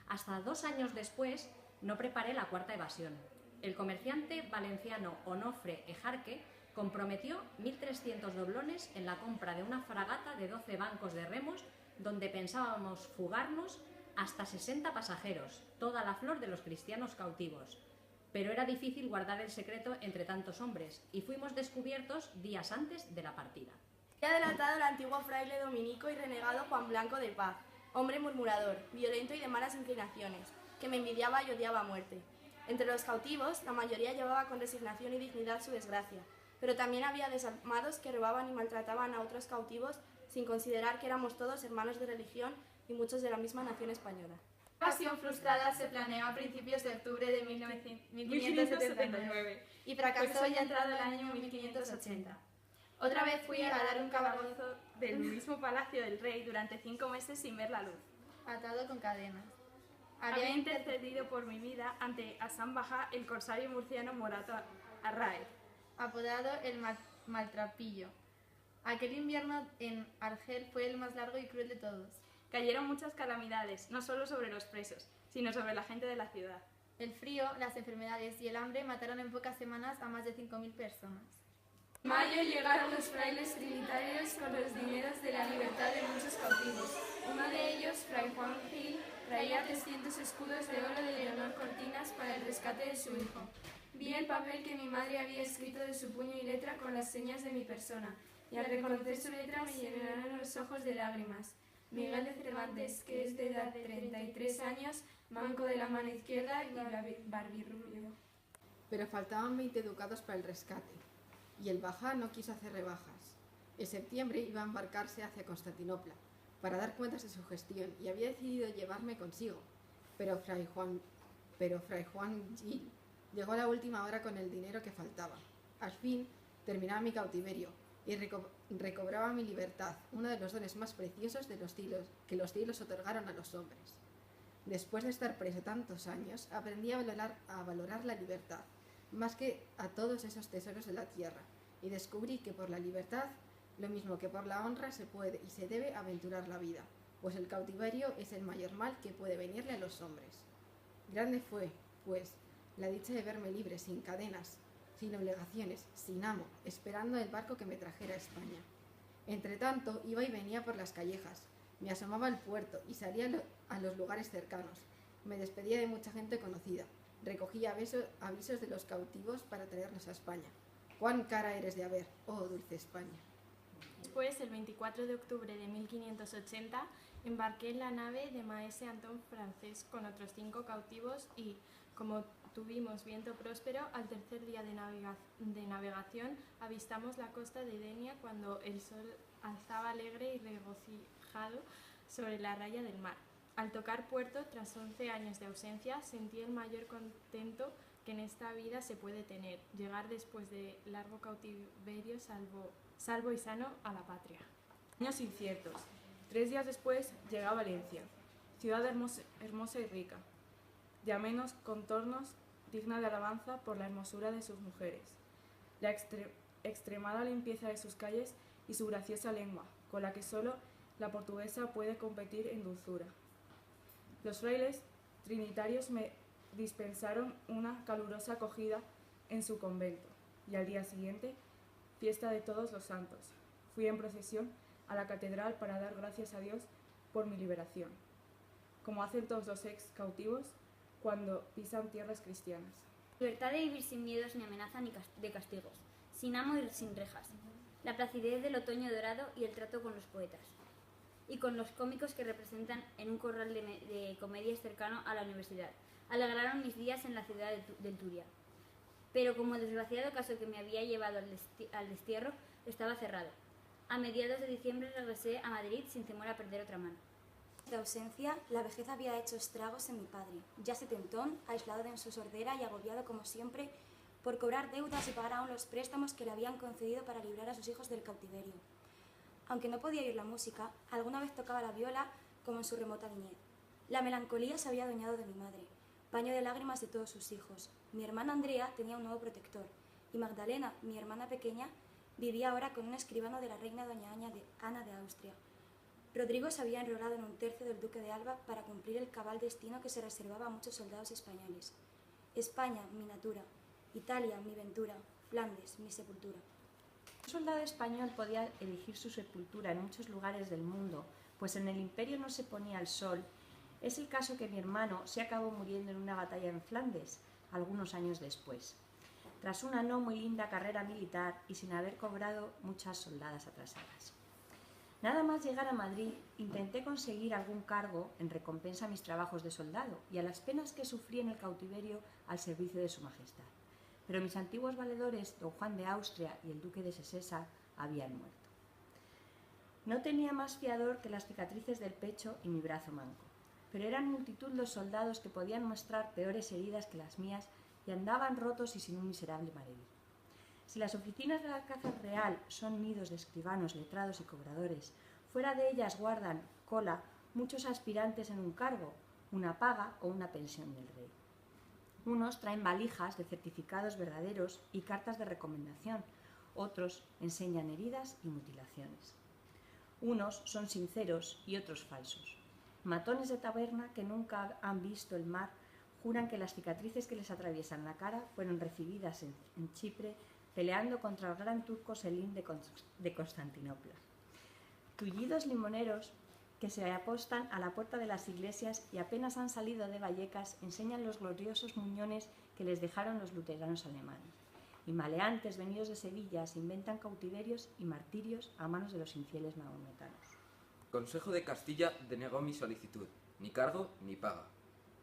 Hasta 2 años después no preparé la 4ª evasión. El comerciante valenciano Onofre Ejarque comprometió 1.300 doblones en la compra de una fragata de 12 bancos de remos donde pensábamos fugarnos hasta 60 pasajeros, toda la flor de los cristianos cautivos. Pero era difícil guardar el secreto entre tantos hombres y fuimos descubiertos días antes de la partida. Había delatado el antiguo fraile dominico y renegado Juan Blanco de Paz, hombre murmurador, violento y de malas inclinaciones, que me envidiaba y odiaba a muerte. Entre los cautivos, la mayoría llevaba con resignación y dignidad su desgracia, pero también había desalmados que robaban y maltrataban a otros cautivos sin considerar que éramos todos hermanos de religión y muchos de la misma nación española. La invasión frustrada se planeó a principios de octubre de 1579 y fracasó ya entrado el año 1580. Otra vez fui a dar un calabozo del mismo palacio del rey durante 5 meses sin ver la luz, atado con cadenas. Había intercedido por mi vida ante Hassan Bajá, el corsario murciano Morato Arraez, apodado el Maltrapillo. Aquel invierno en Argel fue el más largo y cruel de todos. Cayeron muchas calamidades, no solo sobre los presos, sino sobre la gente de la ciudad. El frío, las enfermedades y el hambre mataron en pocas semanas a más de 5.000 personas. En mayo llegaron los frailes trinitarios con los dineros de la libertad de muchos cautivos. Uno de ellos, Fray Juan Gil, traía 300 escudos de oro de Leonor Cortinas para el rescate de su hijo. Vi el papel que mi madre había escrito de su puño y letra con las señas de mi persona, y al reconocer su letra me llenaron los ojos de lágrimas. Miguel de Cervantes, que es de edad de 33 años, manco de la mano izquierda y barbirrubio. Pero faltaban 20 ducados para el rescate, y el Bajá no quiso hacer rebajas. En septiembre iba a embarcarse hacia Constantinopla para dar cuentas de su gestión y había decidido llevarme consigo, pero Fray Juan Gil llegó a la última hora con el dinero que faltaba. Al fin terminaba mi cautiverio y recobraba mi libertad, uno de los dones más preciosos de que los cielos otorgaron a los hombres. Después de estar preso tantos años, aprendí a valorar la libertad, más que a todos esos tesoros de la tierra, y descubrí que por la libertad, lo mismo que por la honra, se puede y se debe aventurar la vida, pues el cautiverio es el mayor mal que puede venirle a los hombres. Grande fue, pues, la dicha de verme libre, sin cadenas, sin obligaciones, sin amo, esperando el barco que me trajera a España. Entretanto, iba y venía por las callejas, me asomaba al puerto y salía a los lugares cercanos. Me despedía de mucha gente conocida, recogía avisos de los cautivos para traerlos a España. ¡Cuán cara eres de haber, oh dulce España! Después, el 24 de octubre de 1580, embarqué en la nave de maese Antón Francés con otros 5 cautivos y, como tuvimos viento próspero, al tercer día de navegación avistamos la costa de Denia cuando el sol alzaba alegre y regocijado sobre la raya del mar. Al tocar puerto, tras 11 años de ausencia, sentí el mayor contento que en esta vida se puede tener, llegar después de largo cautiverio salvo y sano a la patria. Años inciertos. 3 días después llegué a Valencia, ciudad hermosa y rica, de amenos contornos, digna de alabanza por la hermosura de sus mujeres, la extremada limpieza de sus calles y su graciosa lengua, con la que solo la portuguesa puede competir en dulzura. Los frailes trinitarios me dispensaron una calurosa acogida en su convento, y al día siguiente, fiesta de todos los santos, fui en procesión a la catedral para dar gracias a Dios por mi liberación, como hacen todos los ex cautivos cuando pisan tierras cristianas. Libertad de vivir sin miedos ni amenaza ni de castigos, sin amo y sin rejas, la placidez del otoño dorado y el trato con los poetas, y con los cómicos que representan en un corral de comedias cercano a la universidad, alegraron mis días en la ciudad de Turia. Pero como el desgraciado caso que me había llevado al destierro estaba cerrado, a mediados de diciembre regresé a Madrid sin temor a perder otra mano. De ausencia, la vejez había hecho estragos en mi padre, ya setentón, aislado en su sordera y agobiado como siempre por cobrar deudas y pagar aún los préstamos que le habían concedido para librar a sus hijos del cautiverio. Aunque no podía oír la música, alguna vez tocaba la viola como en su remota niñez. La melancolía se había adueñado de mi madre, paño de lágrimas de todos sus hijos. Mi hermana Andrea tenía un nuevo protector, y Magdalena, mi hermana pequeña, vivía ahora con un escribano de la reina doña Ana de Austria. Rodrigo se había enrolado en un tercio del duque de Alba para cumplir el cabal destino que se reservaba a muchos soldados españoles. España, mi natura; Italia, mi ventura; Flandes, mi sepultura. Un soldado español podía elegir su sepultura en muchos lugares del mundo, pues en el imperio no se ponía el sol. Es el caso que mi hermano se acabó muriendo en una batalla en Flandes, algunos años después, tras una no muy linda carrera militar y sin haber cobrado muchas soldadas atrasadas. Nada más llegar a Madrid, intenté conseguir algún cargo en recompensa a mis trabajos de soldado y a las penas que sufrí en el cautiverio al servicio de su majestad. Pero mis antiguos valedores, don Juan de Austria y el duque de Sesesa, habían muerto. No tenía más fiador que las cicatrices del pecho y mi brazo manco, pero eran multitud los soldados que podían mostrar peores heridas que las mías y andaban rotos y sin un miserable maravedí. Si las oficinas del Alcázar Real son nidos de escribanos, letrados y cobradores, fuera de ellas guardan cola muchos aspirantes en un cargo, una paga o una pensión del rey. Unos traen valijas de certificados verdaderos y cartas de recomendación, otros enseñan heridas y mutilaciones. Unos son sinceros y otros falsos. Matones de taberna que nunca han visto el mar juran que las cicatrices que les atraviesan la cara fueron recibidas en Chipre peleando contra el gran turco Selim de Constantinopla. Tullidos limoneros que se apostan a la puerta de las iglesias y apenas han salido de Vallecas enseñan los gloriosos muñones que les dejaron los luteranos alemanes. Y maleantes venidos de Sevilla se inventan cautiverios y martirios a manos de los infieles maometanos. Consejo de Castilla denegó mi solicitud, ni cargo ni paga.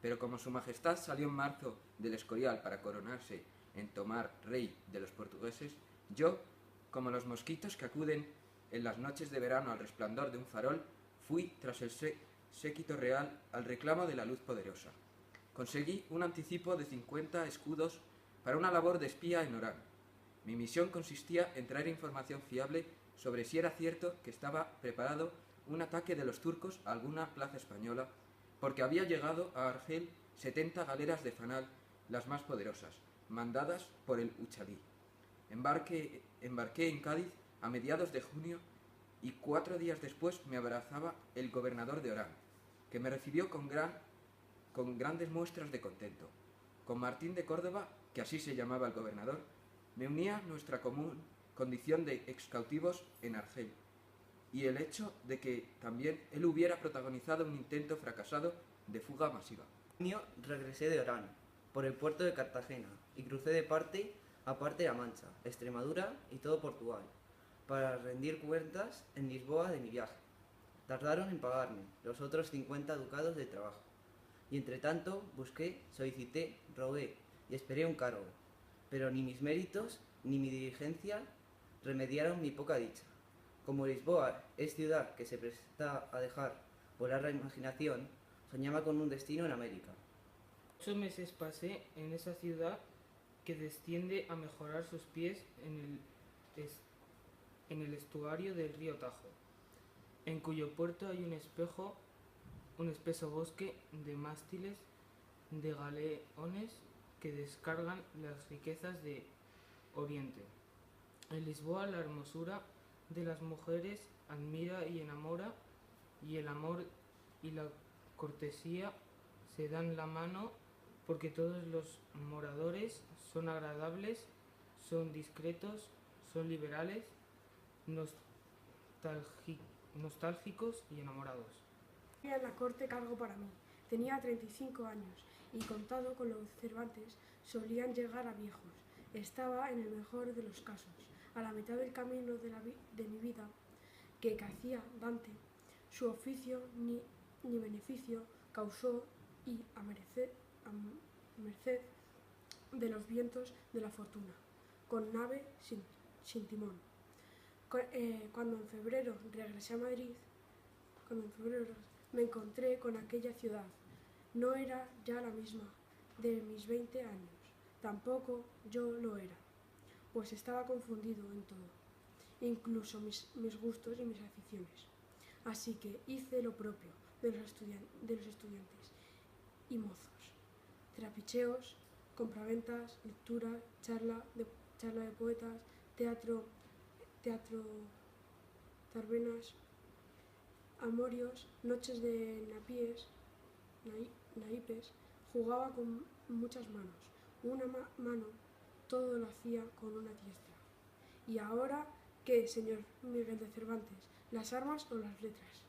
Pero como su majestad salió en marzo del Escorial para coronarse en Tomar, rey de los portugueses, yo, como los mosquitos que acuden en las noches de verano al resplandor de un farol, fui tras el séquito real al reclamo de la luz poderosa. Conseguí un anticipo de 50 escudos para una labor de espía en Orán. Mi misión consistía en traer información fiable sobre si era cierto que estaba preparado un ataque de los turcos a alguna plaza española, porque había llegado a Argel 70 galeras de fanal, las más poderosas, mandadas por el Uchalí. Embarqué en Cádiz a mediados de junio y 4 días después me abrazaba el gobernador de Orán, que me recibió con grandes muestras de contento. Con Martín de Córdoba, que así se llamaba el gobernador, me unía nuestra común condición de excautivos en Argel, y el hecho de que también él hubiera protagonizado un intento fracasado de fuga masiva. En junio regresé de Orán, por el puerto de Cartagena, y crucé de parte a parte La Mancha, Extremadura y todo Portugal, para rendir cuentas en Lisboa de mi viaje. Tardaron en pagarme los otros 50 ducados de trabajo, y entre tanto busqué, solicité, rogué y esperé un cargo, pero ni mis méritos ni mi diligencia remediaron mi poca dicha. Como Lisboa es ciudad que se presta a dejar volar la imaginación, soñaba con un destino en América. 8 meses pasé en esa ciudad que desciende a mejorar sus pies en el estuario del río Tajo, en cuyo puerto hay un espeso bosque de mástiles de galeones que descargan las riquezas de Oriente. En Lisboa la hermosura de las mujeres admira y enamora, y el amor y la cortesía se dan la mano, porque todos los moradores son agradables, son discretos, son liberales, nostálgicos y enamorados. En la corte cargo para mí. Tenía 35 años y, contado con los Cervantes, solían llegar a viejos. Estaba en el mejor de los casos, a la mitad del camino de mi vida, que hacía Dante. Su oficio ni beneficio causó, y a merced de los vientos de la fortuna, con nave sin timón. Cuando en febrero regresé a Madrid, me encontré con aquella ciudad. No era ya la misma de mis 20 años. Tampoco yo lo era, pues estaba confundido en todo, incluso mis gustos y mis aficiones. Así que hice lo propio de los estudiantes y mozos. Trapicheos, compraventas, lectura, charla de poetas, teatro, tarbenas, amorios, noches de naipes. Jugaba con muchas manos. Una mano todo lo hacía con una diestra. ¿Y ahora qué, señor Miguel de Cervantes? ¿Las armas o las letras?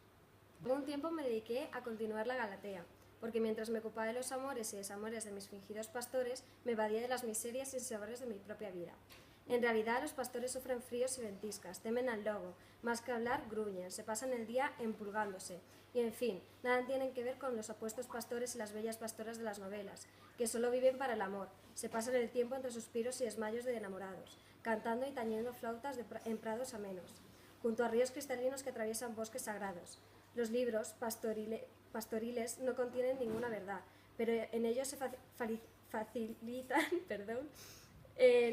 Algún tiempo me dediqué a continuar la Galatea, porque mientras me ocupaba de los amores y desamores de mis fingidos pastores, me evadía de las miserias y sabores de mi propia vida. En realidad, los pastores sufren fríos y ventiscas, temen al lobo, más que hablar, gruñen, se pasan el día empulgándose, y en fin, nada tienen que ver con los apuestos pastores y las bellas pastoras de las novelas, que solo viven para el amor, se pasan el tiempo entre suspiros y desmayos de enamorados, cantando y tañendo flautas en prados amenos, junto a ríos cristalinos que atraviesan bosques sagrados. Los libros pastoriles no contienen ninguna verdad, pero en ellos se facilitan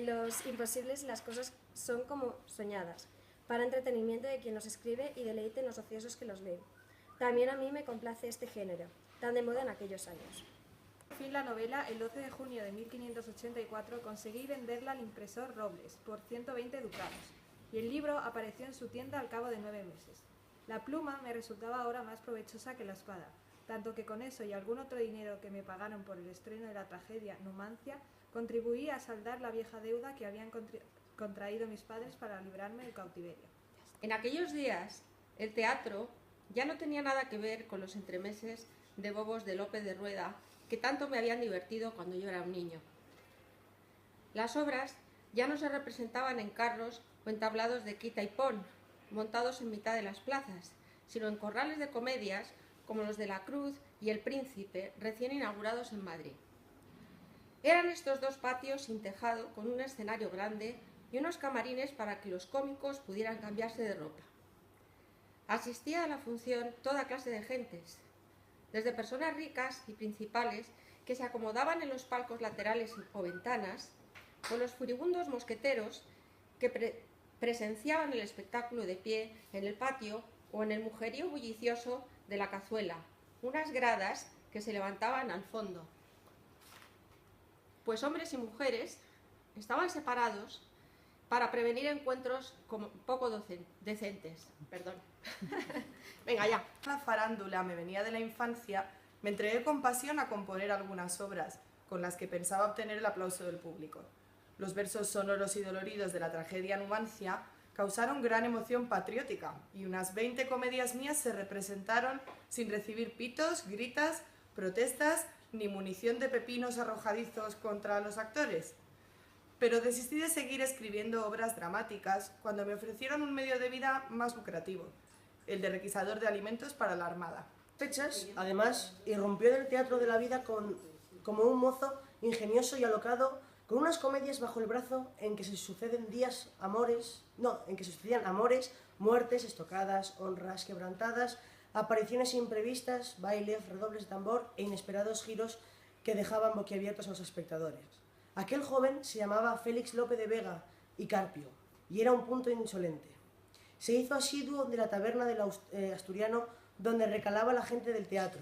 los imposibles y las cosas son como soñadas, para entretenimiento de quien los escribe y deleite en los ociosos que los leen. También a mí me complace este género, tan de moda en aquellos años. Por fin la novela, el 12 de junio de 1584, conseguí venderla al impresor Robles por 120 ducados, y el libro apareció en su tienda al cabo de 9 meses. La pluma me resultaba ahora más provechosa que la espada, tanto que con eso y algún otro dinero que me pagaron por el estreno de la tragedia Numancia, contribuí a saldar la vieja deuda que habían contraído mis padres para librarme del cautiverio. En aquellos días, el teatro ya no tenía nada que ver con los entremeses de bobos de Lope de Rueda que tanto me habían divertido cuando yo era un niño. Las obras ya no se representaban en carros o en tablados de quita y pon, montados en mitad de las plazas, sino en corrales de comedias como los de La Cruz y El Príncipe, recién inaugurados en Madrid. Eran estos dos patios sin tejado, con un escenario grande y unos camarines para que los cómicos pudieran cambiarse de ropa. Asistía a la función toda clase de gentes, desde personas ricas y principales que se acomodaban en los palcos laterales o ventanas, con los furibundos mosqueteros que presenciaban el espectáculo de pie en el patio o en el mujerío bullicioso de la cazuela, unas gradas que se levantaban al fondo. Pues hombres y mujeres estaban separados para prevenir encuentros como poco decentes. Perdón. Venga, ya. La farándula me venía de la infancia, me entregué con pasión a componer algunas obras, con las que pensaba obtener el aplauso del público. Los versos sonoros y doloridos de la tragedia Numancia causaron gran emoción patriótica, y unas 20 comedias mías se representaron sin recibir pitos, gritas, protestas, ni munición de pepinos arrojadizos contra los actores. Pero desistí de seguir escribiendo obras dramáticas cuando me ofrecieron un medio de vida más lucrativo, el de requisador de alimentos para la Armada. Fechas, además, irrumpió en el teatro de la vida como un mozo ingenioso y alocado, con unas comedias bajo el brazo en que se sucedían amores, muertes, estocadas, honras quebrantadas, apariciones imprevistas, bailes, redobles de tambor e inesperados giros que dejaban boquiabiertos a los espectadores. Aquel joven se llamaba Félix Lope de Vega y Carpio, y era un punto insolente. Se hizo asiduo de la taberna del Asturiano, donde recalaba la gente del teatro,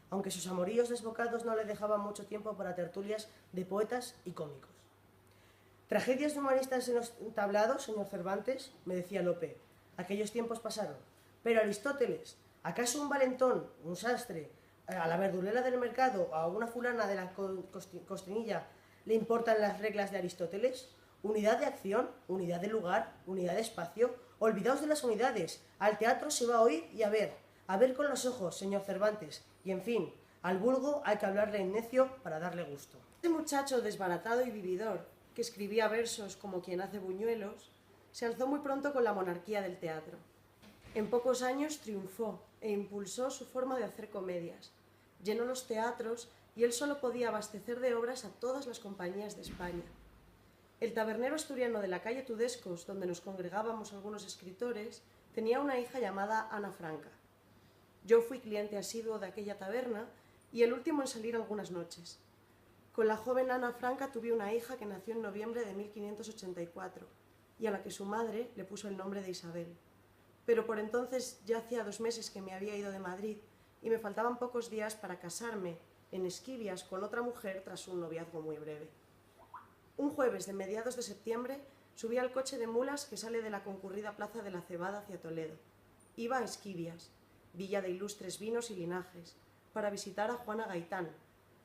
aunque sus amoríos desbocados no le dejaban mucho tiempo para tertulias de poetas y cómicos. Tragedias humanistas en los tablados, señor Cervantes, me decía Lope. Aquellos tiempos pasaron. Pero Aristóteles, ¿acaso un valentón, un sastre, a la verdulera del mercado o a una fulana de la costrinilla le importan las reglas de Aristóteles? Unidad de acción, unidad de lugar, unidad de espacio. Olvidaos de las unidades. Al teatro se va a oír y a ver con los ojos, señor Cervantes. Y en fin, al vulgo hay que hablarle en necio para darle gusto. Este muchacho desbaratado y vividor, que escribía versos como quien hace buñuelos, se alzó muy pronto con la monarquía del teatro. En pocos años triunfó e impulsó su forma de hacer comedias. Llenó los teatros y él solo podía abastecer de obras a todas las compañías de España. El tabernero asturiano de la calle Tudescos, donde nos congregábamos algunos escritores, tenía una hija llamada Ana Franca. Yo fui cliente asiduo de aquella taberna y el último en salir algunas noches. Con la joven Ana Franca tuve una hija que nació en noviembre de 1584 y a la que su madre le puso el nombre de Isabel. Pero por entonces ya hacía 2 meses que me había ido de Madrid y me faltaban pocos días para casarme en Esquivias con otra mujer tras un noviazgo muy breve. Un jueves de mediados de septiembre subí al coche de mulas que sale de la concurrida plaza de la Cebada hacia Toledo. Iba a Esquivias, villa de ilustres vinos y linajes, para visitar a Juana Gaitán,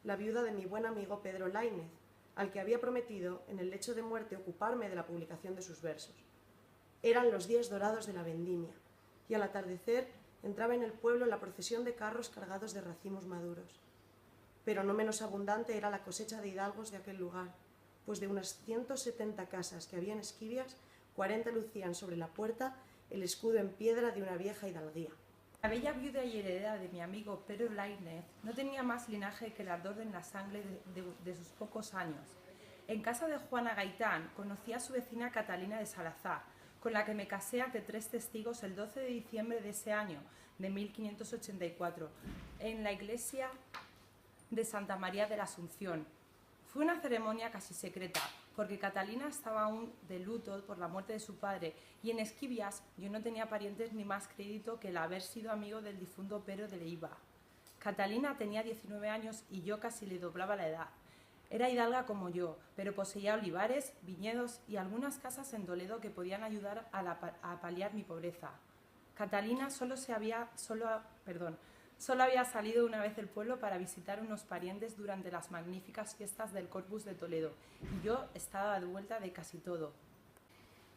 la viuda de mi buen amigo Pedro Laínez, al que había prometido en el lecho de muerte ocuparme de la publicación de sus versos. Eran los días dorados de la vendimia, y al atardecer entraba en el pueblo la procesión de carros cargados de racimos maduros. Pero no menos abundante era la cosecha de hidalgos de aquel lugar, pues de unas 170 casas que había en Esquivias, 40 lucían sobre la puerta el escudo en piedra de una vieja hidalguía. La bella viuda y heredera de mi amigo Pedro Laínez no tenía más linaje que el ardor en la sangre de sus pocos años. En casa de Juana Gaitán conocí a su vecina Catalina de Salazar, con la que me casé ante 3 testigos el 12 de diciembre de ese año, de 1584, en la iglesia de Santa María de la Asunción. Fue una ceremonia casi secreta, porque Catalina estaba aún de luto por la muerte de su padre, y en Esquivias yo no tenía parientes ni más crédito que el haber sido amigo del difunto Pedro de Leiva. Catalina tenía 19 años y yo casi le doblaba la edad. Era hidalga como yo, pero poseía olivares, viñedos y algunas casas en Toledo que podían ayudar a paliar mi pobreza. Catalina solo Solo había salido una vez del pueblo para visitar unos parientes durante las magníficas fiestas del Corpus de Toledo, y yo estaba de vuelta de casi todo.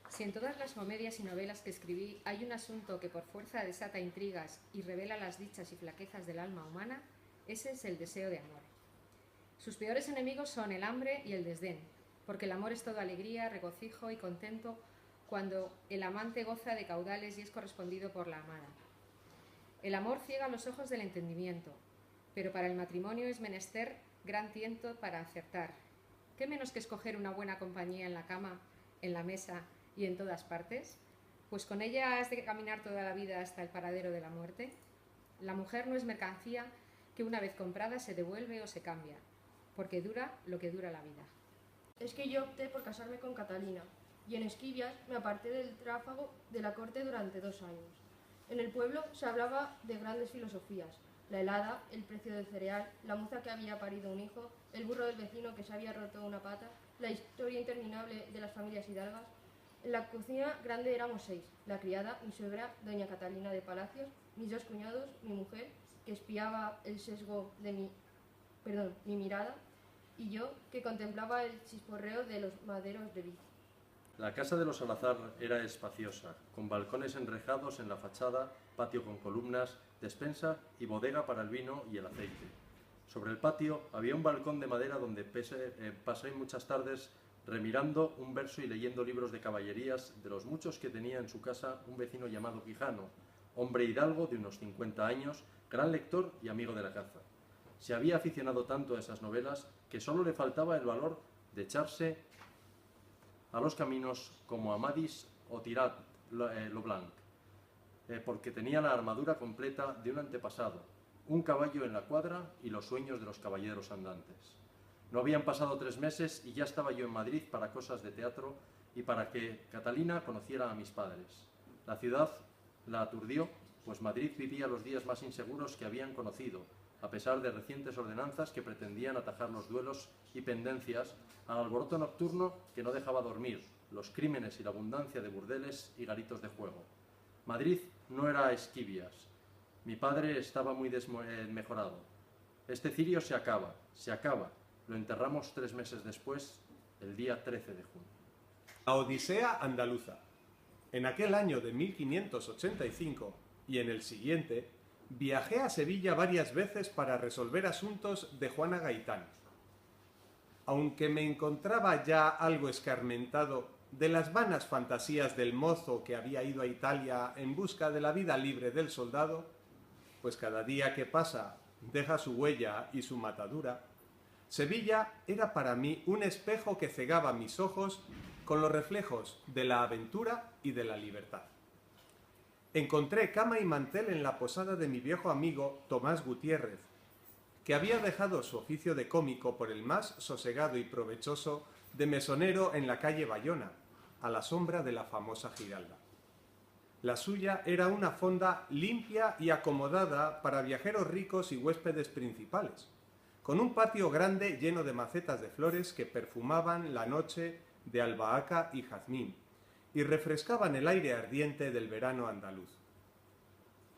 Si en todas las comedias y novelas que escribí hay un asunto que por fuerza desata intrigas y revela las dichas y flaquezas del alma humana, ese es el deseo de amor. Sus peores enemigos son el hambre y el desdén, porque el amor es todo alegría, regocijo y contento cuando el amante goza de caudales y es correspondido por la amada. El amor ciega los ojos del entendimiento, pero para el matrimonio es menester gran tiento para acertar. ¿Qué menos que escoger una buena compañía en la cama, en la mesa y en todas partes? Pues con ella has de caminar toda la vida hasta el paradero de la muerte. La mujer no es mercancía que una vez comprada se devuelve o se cambia, porque dura lo que dura la vida. Es que yo opté por casarme con Catalina, y en Esquivias me aparté del tráfago de la corte durante 2 años. En el pueblo se hablaba de grandes filosofías, la helada, el precio del cereal, la moza que había parido un hijo, el burro del vecino que se había roto una pata, la historia interminable de las familias hidalgas. En la cocina grande éramos 6, la criada, mi suegra, doña Catalina de Palacios, mis 2 cuñados, mi mujer, que espiaba el sesgo de mi mirada, y yo, que contemplaba el chisporreo de los maderos de vid. La casa de los Salazar era espaciosa, con balcones enrejados en la fachada, patio con columnas, despensa y bodega para el vino y el aceite. Sobre el patio había un balcón de madera donde pasé muchas tardes remirando un verso y leyendo libros de caballerías de los muchos que tenía en su casa un vecino llamado Quijano, hombre hidalgo de unos 50 años, gran lector y amigo de la caza. Se había aficionado tanto a esas novelas que solo le faltaba el valor de echarse a los caminos como Amadis o Tirat Leblanc, porque tenía la armadura completa de un antepasado, un caballo en la cuadra y los sueños de los caballeros andantes. No habían pasado 3 meses y ya estaba yo en Madrid para cosas de teatro y para que Catalina conociera a mis padres. La ciudad la aturdió, pues Madrid vivía los días más inseguros que habían conocido, a pesar de recientes ordenanzas que pretendían atajar los duelos y pendencias al alboroto nocturno que no dejaba dormir, los crímenes y la abundancia de burdeles y garitos de juego. Madrid no era Esquivias. Mi padre estaba muy desmejorado. Este cirio se acaba. Lo enterramos 3 meses después, el día 13 de junio. La Odisea andaluza. En aquel año de 1585 y en el siguiente, viajé a Sevilla varias veces para resolver asuntos de Juana Gaitán. Aunque me encontraba ya algo escarmentado de las vanas fantasías del mozo que había ido a Italia en busca de la vida libre del soldado, pues cada día que pasa deja su huella y su matadura, Sevilla era para mí un espejo que cegaba mis ojos con los reflejos de la aventura y de la libertad. Encontré cama y mantel en la posada de mi viejo amigo Tomás Gutiérrez, que había dejado su oficio de cómico por el más sosegado y provechoso de mesonero en la calle Bayona, a la sombra de la famosa Giralda. La suya era una fonda limpia y acomodada para viajeros ricos y huéspedes principales, con un patio grande lleno de macetas de flores que perfumaban la noche de albahaca y jazmín y refrescaban el aire ardiente del verano andaluz.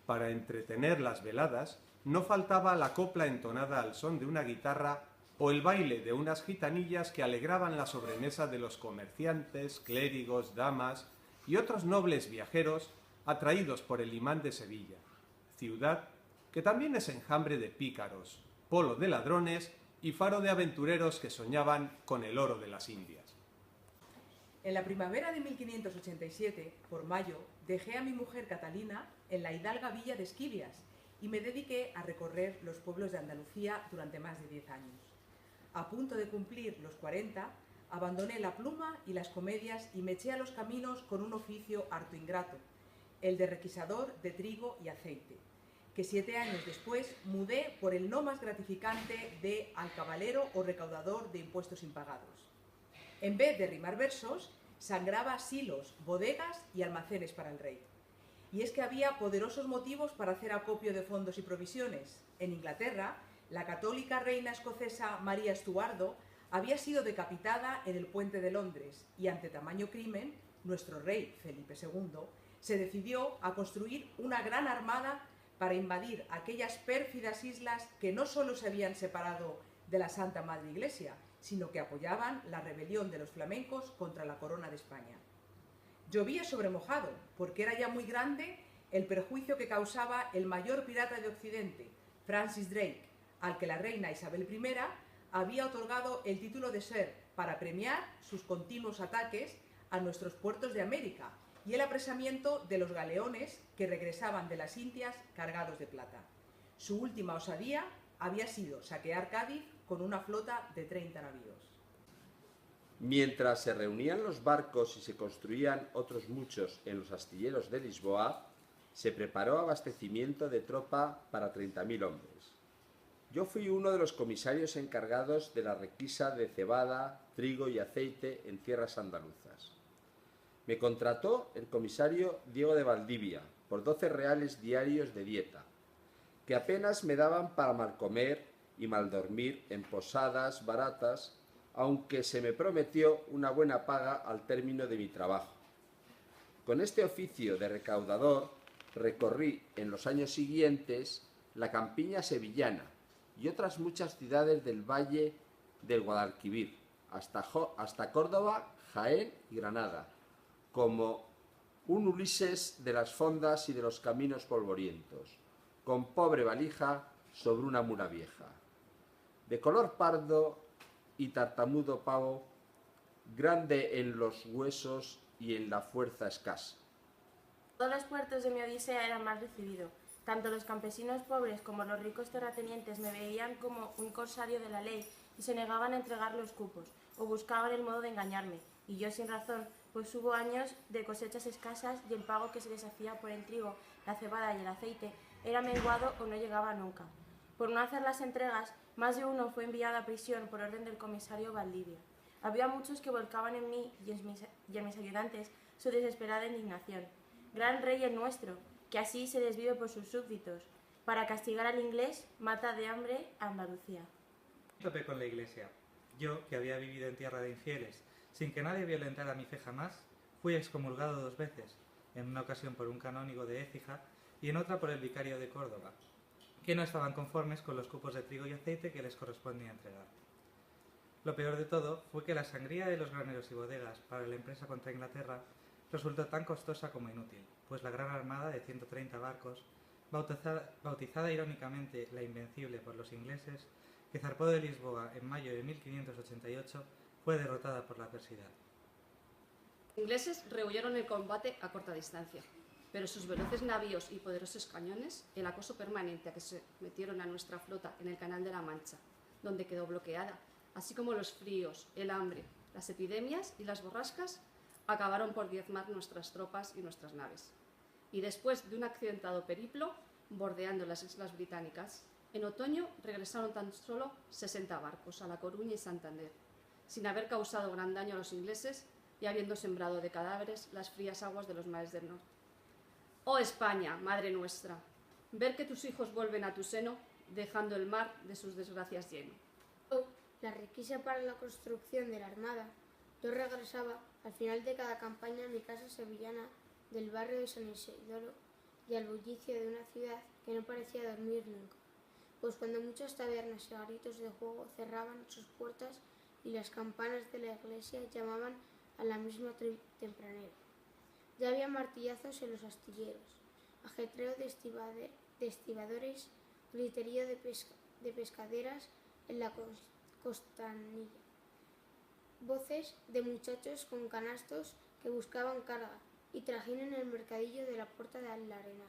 Para entretener las veladas no faltaba la copla entonada al son de una guitarra o el baile de unas gitanillas que alegraban la sobremesa de los comerciantes, clérigos, damas y otros nobles viajeros atraídos por el imán de Sevilla, ciudad que también es enjambre de pícaros, polo de ladrones y faro de aventureros que soñaban con el oro de las Indias. En la primavera de 1587, por mayo, dejé a mi mujer Catalina en la hidalga villa de Esquivias y me dediqué a recorrer los pueblos de Andalucía durante más de 10 años. A punto de cumplir los 40, abandoné la pluma y las comedias y me eché a los caminos con un oficio harto ingrato, el de requisador de trigo y aceite, que 7 años después mudé por el no más gratificante de alcabalero o recaudador de impuestos impagados. En vez de rimar versos, sangraba silos, bodegas y almacenes para el rey. Y es que había poderosos motivos para hacer acopio de fondos y provisiones. En Inglaterra, la católica reina escocesa María Estuardo había sido decapitada en el puente de Londres y ante tamaño crimen, nuestro rey Felipe II se decidió a construir una gran armada para invadir aquellas pérfidas islas que no solo se habían separado de la Santa Madre Iglesia, sino que apoyaban la rebelión de los flamencos contra la corona de España. Llovía sobre mojado, porque era ya muy grande el perjuicio que causaba el mayor pirata de Occidente, Francis Drake, al que la reina Isabel I había otorgado el título de Sir para premiar sus continuos ataques a nuestros puertos de América y el apresamiento de los galeones que regresaban de las Indias cargados de plata. Su última osadía había sido saquear Cádiz con una flota de 30 navíos. Mientras se reunían los barcos y se construían otros muchos en los astilleros de Lisboa, se preparó abastecimiento de tropa para 30.000 hombres. Yo fui uno de los comisarios encargados de la requisa de cebada, trigo y aceite en tierras andaluzas. Me contrató el comisario Diego de Valdivia por 12 reales diarios de dieta, que apenas me daban para mal comer y mal dormir en posadas baratas, aunque se me prometió una buena paga al término de mi trabajo. Con este oficio de recaudador recorrí en los años siguientes la campiña sevillana y otras muchas ciudades del valle del Guadalquivir, hasta Córdoba, Jaén y Granada, como un Ulises de las fondas y de los caminos polvorientos, con pobre valija sobre una mula vieja. De color pardo y tartamudo pavo, grande en los huesos y en la fuerza escasa. Todos los puertos de mi odisea eran mal recibidos. Tanto los campesinos pobres como los ricos terratenientes me veían como un corsario de la ley y se negaban a entregar los cupos, o buscaban el modo de engañarme, y yo sin razón, pues hubo años de cosechas escasas y el pago que se les hacía por el trigo, la cebada y el aceite era menguado o no llegaba nunca. Por no hacer las entregas, más de uno fue enviado a prisión por orden del comisario Valdivia. Había muchos que volcaban en mí y en mis ayudantes su desesperada indignación. Gran rey el nuestro, que así se desvive por sus súbditos. Para castigar al inglés, mata de hambre a Andalucía. Topé con la iglesia. Yo, que había vivido en tierra de infieles, sin que nadie violentara mi fe jamás, fui excomulgado 2 veces, en una ocasión por un canónigo de Écija y en otra por el vicario de Córdoba, que no estaban conformes con los cupos de trigo y aceite que les correspondía entregar. Lo peor de todo fue que la sangría de los graneros y bodegas para la empresa contra Inglaterra resultó tan costosa como inútil, pues la gran armada de 130 barcos, bautizada irónicamente la Invencible por los ingleses, que zarpó de Lisboa en mayo de 1588, fue derrotada por la adversidad. Los ingleses rehuyeron el combate a corta distancia, pero sus veloces navíos y poderosos cañones, el acoso permanente a que se metieron a nuestra flota en el Canal de la Mancha, donde quedó bloqueada, así como los fríos, el hambre, las epidemias y las borrascas, acabaron por diezmar nuestras tropas y nuestras naves. Y después de un accidentado periplo, bordeando las islas británicas, en otoño regresaron tan solo 60 barcos a La Coruña y Santander, sin haber causado gran daño a los ingleses y habiendo sembrado de cadáveres las frías aguas de los mares del norte. ¡Oh España, madre nuestra! Ver que tus hijos vuelven a tu seno, dejando el mar de sus desgracias lleno. La requisa para la construcción de la armada. Yo regresaba al final de cada campaña a mi casa sevillana del barrio de San Isidoro y al bullicio de una ciudad que no parecía dormir nunca, pues cuando muchas tabernas y garitos de juego cerraban sus puertas y las campanas de la iglesia llamaban a la misma tempranera. Ya había martillazos en los astilleros, ajetreo de estibadores, griterío de pescaderas en la costanilla, voces de muchachos con canastos que buscaban carga y trajín en el mercadillo de la Puerta del Arenal.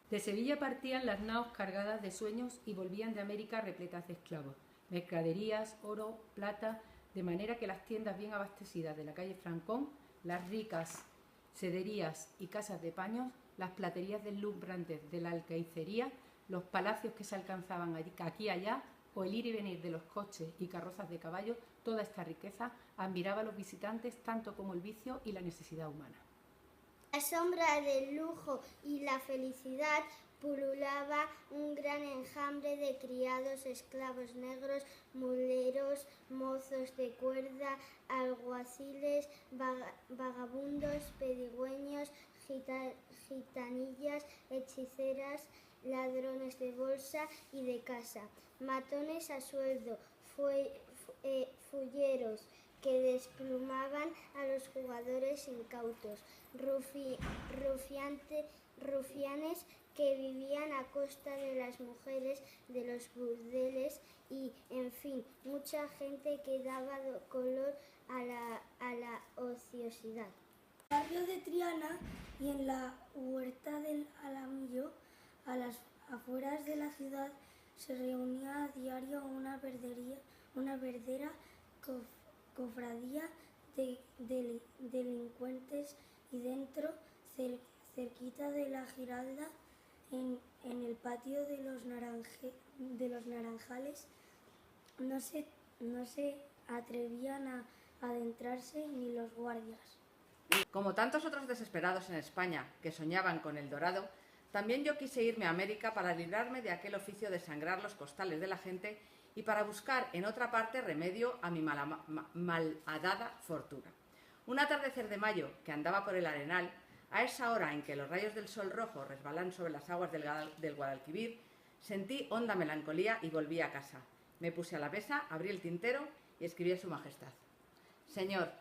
De Sevilla partían las naos cargadas de sueños y volvían de América repletas de esclavos, mercaderías, oro, plata, de manera que las tiendas bien abastecidas de la calle Francón, las ricas sederías y casas de paños, las platerías deslumbrantes de la alcaicería, los palacios que se alcanzaban aquí y allá, o el ir y venir de los coches y carrozas de caballo, toda esta riqueza admiraba a los visitantes tanto como el vicio y la necesidad humana. A la sombra del lujo y la felicidad pululaba un gran enjambre de criados, esclavos negros, muleros, mozos de cuerda, alguaciles, vagabundos, pedigüeños, gitanillas, hechiceras ladrones de bolsa y de casa, matones a sueldo, fulleros que desplumaban a los jugadores incautos, rufianes que vivían a costa de las mujeres de los burdeles y, en fin, mucha gente que daba color a la ociosidad. En el barrio de Triana y en la huerta del Alamillo, a las afueras de la ciudad, se reunía a diario una verdadera cofradía de delincuentes y dentro, cerquita de la Giralda, en el patio de los Naranjales, no se atrevían a adentrarse ni los guardias. Como tantos otros desesperados en España que soñaban con el dorado, también yo quise irme a América para librarme de aquel oficio de sangrar los costales de la gente y para buscar en otra parte remedio a mi malhadada fortuna. Un atardecer de mayo que andaba por el Arenal, a esa hora en que los rayos del sol rojo resbalan sobre las aguas del Guadalquivir, sentí honda melancolía y volví a casa. Me puse a la mesa, abrí el tintero y escribí a Su Majestad. Señor,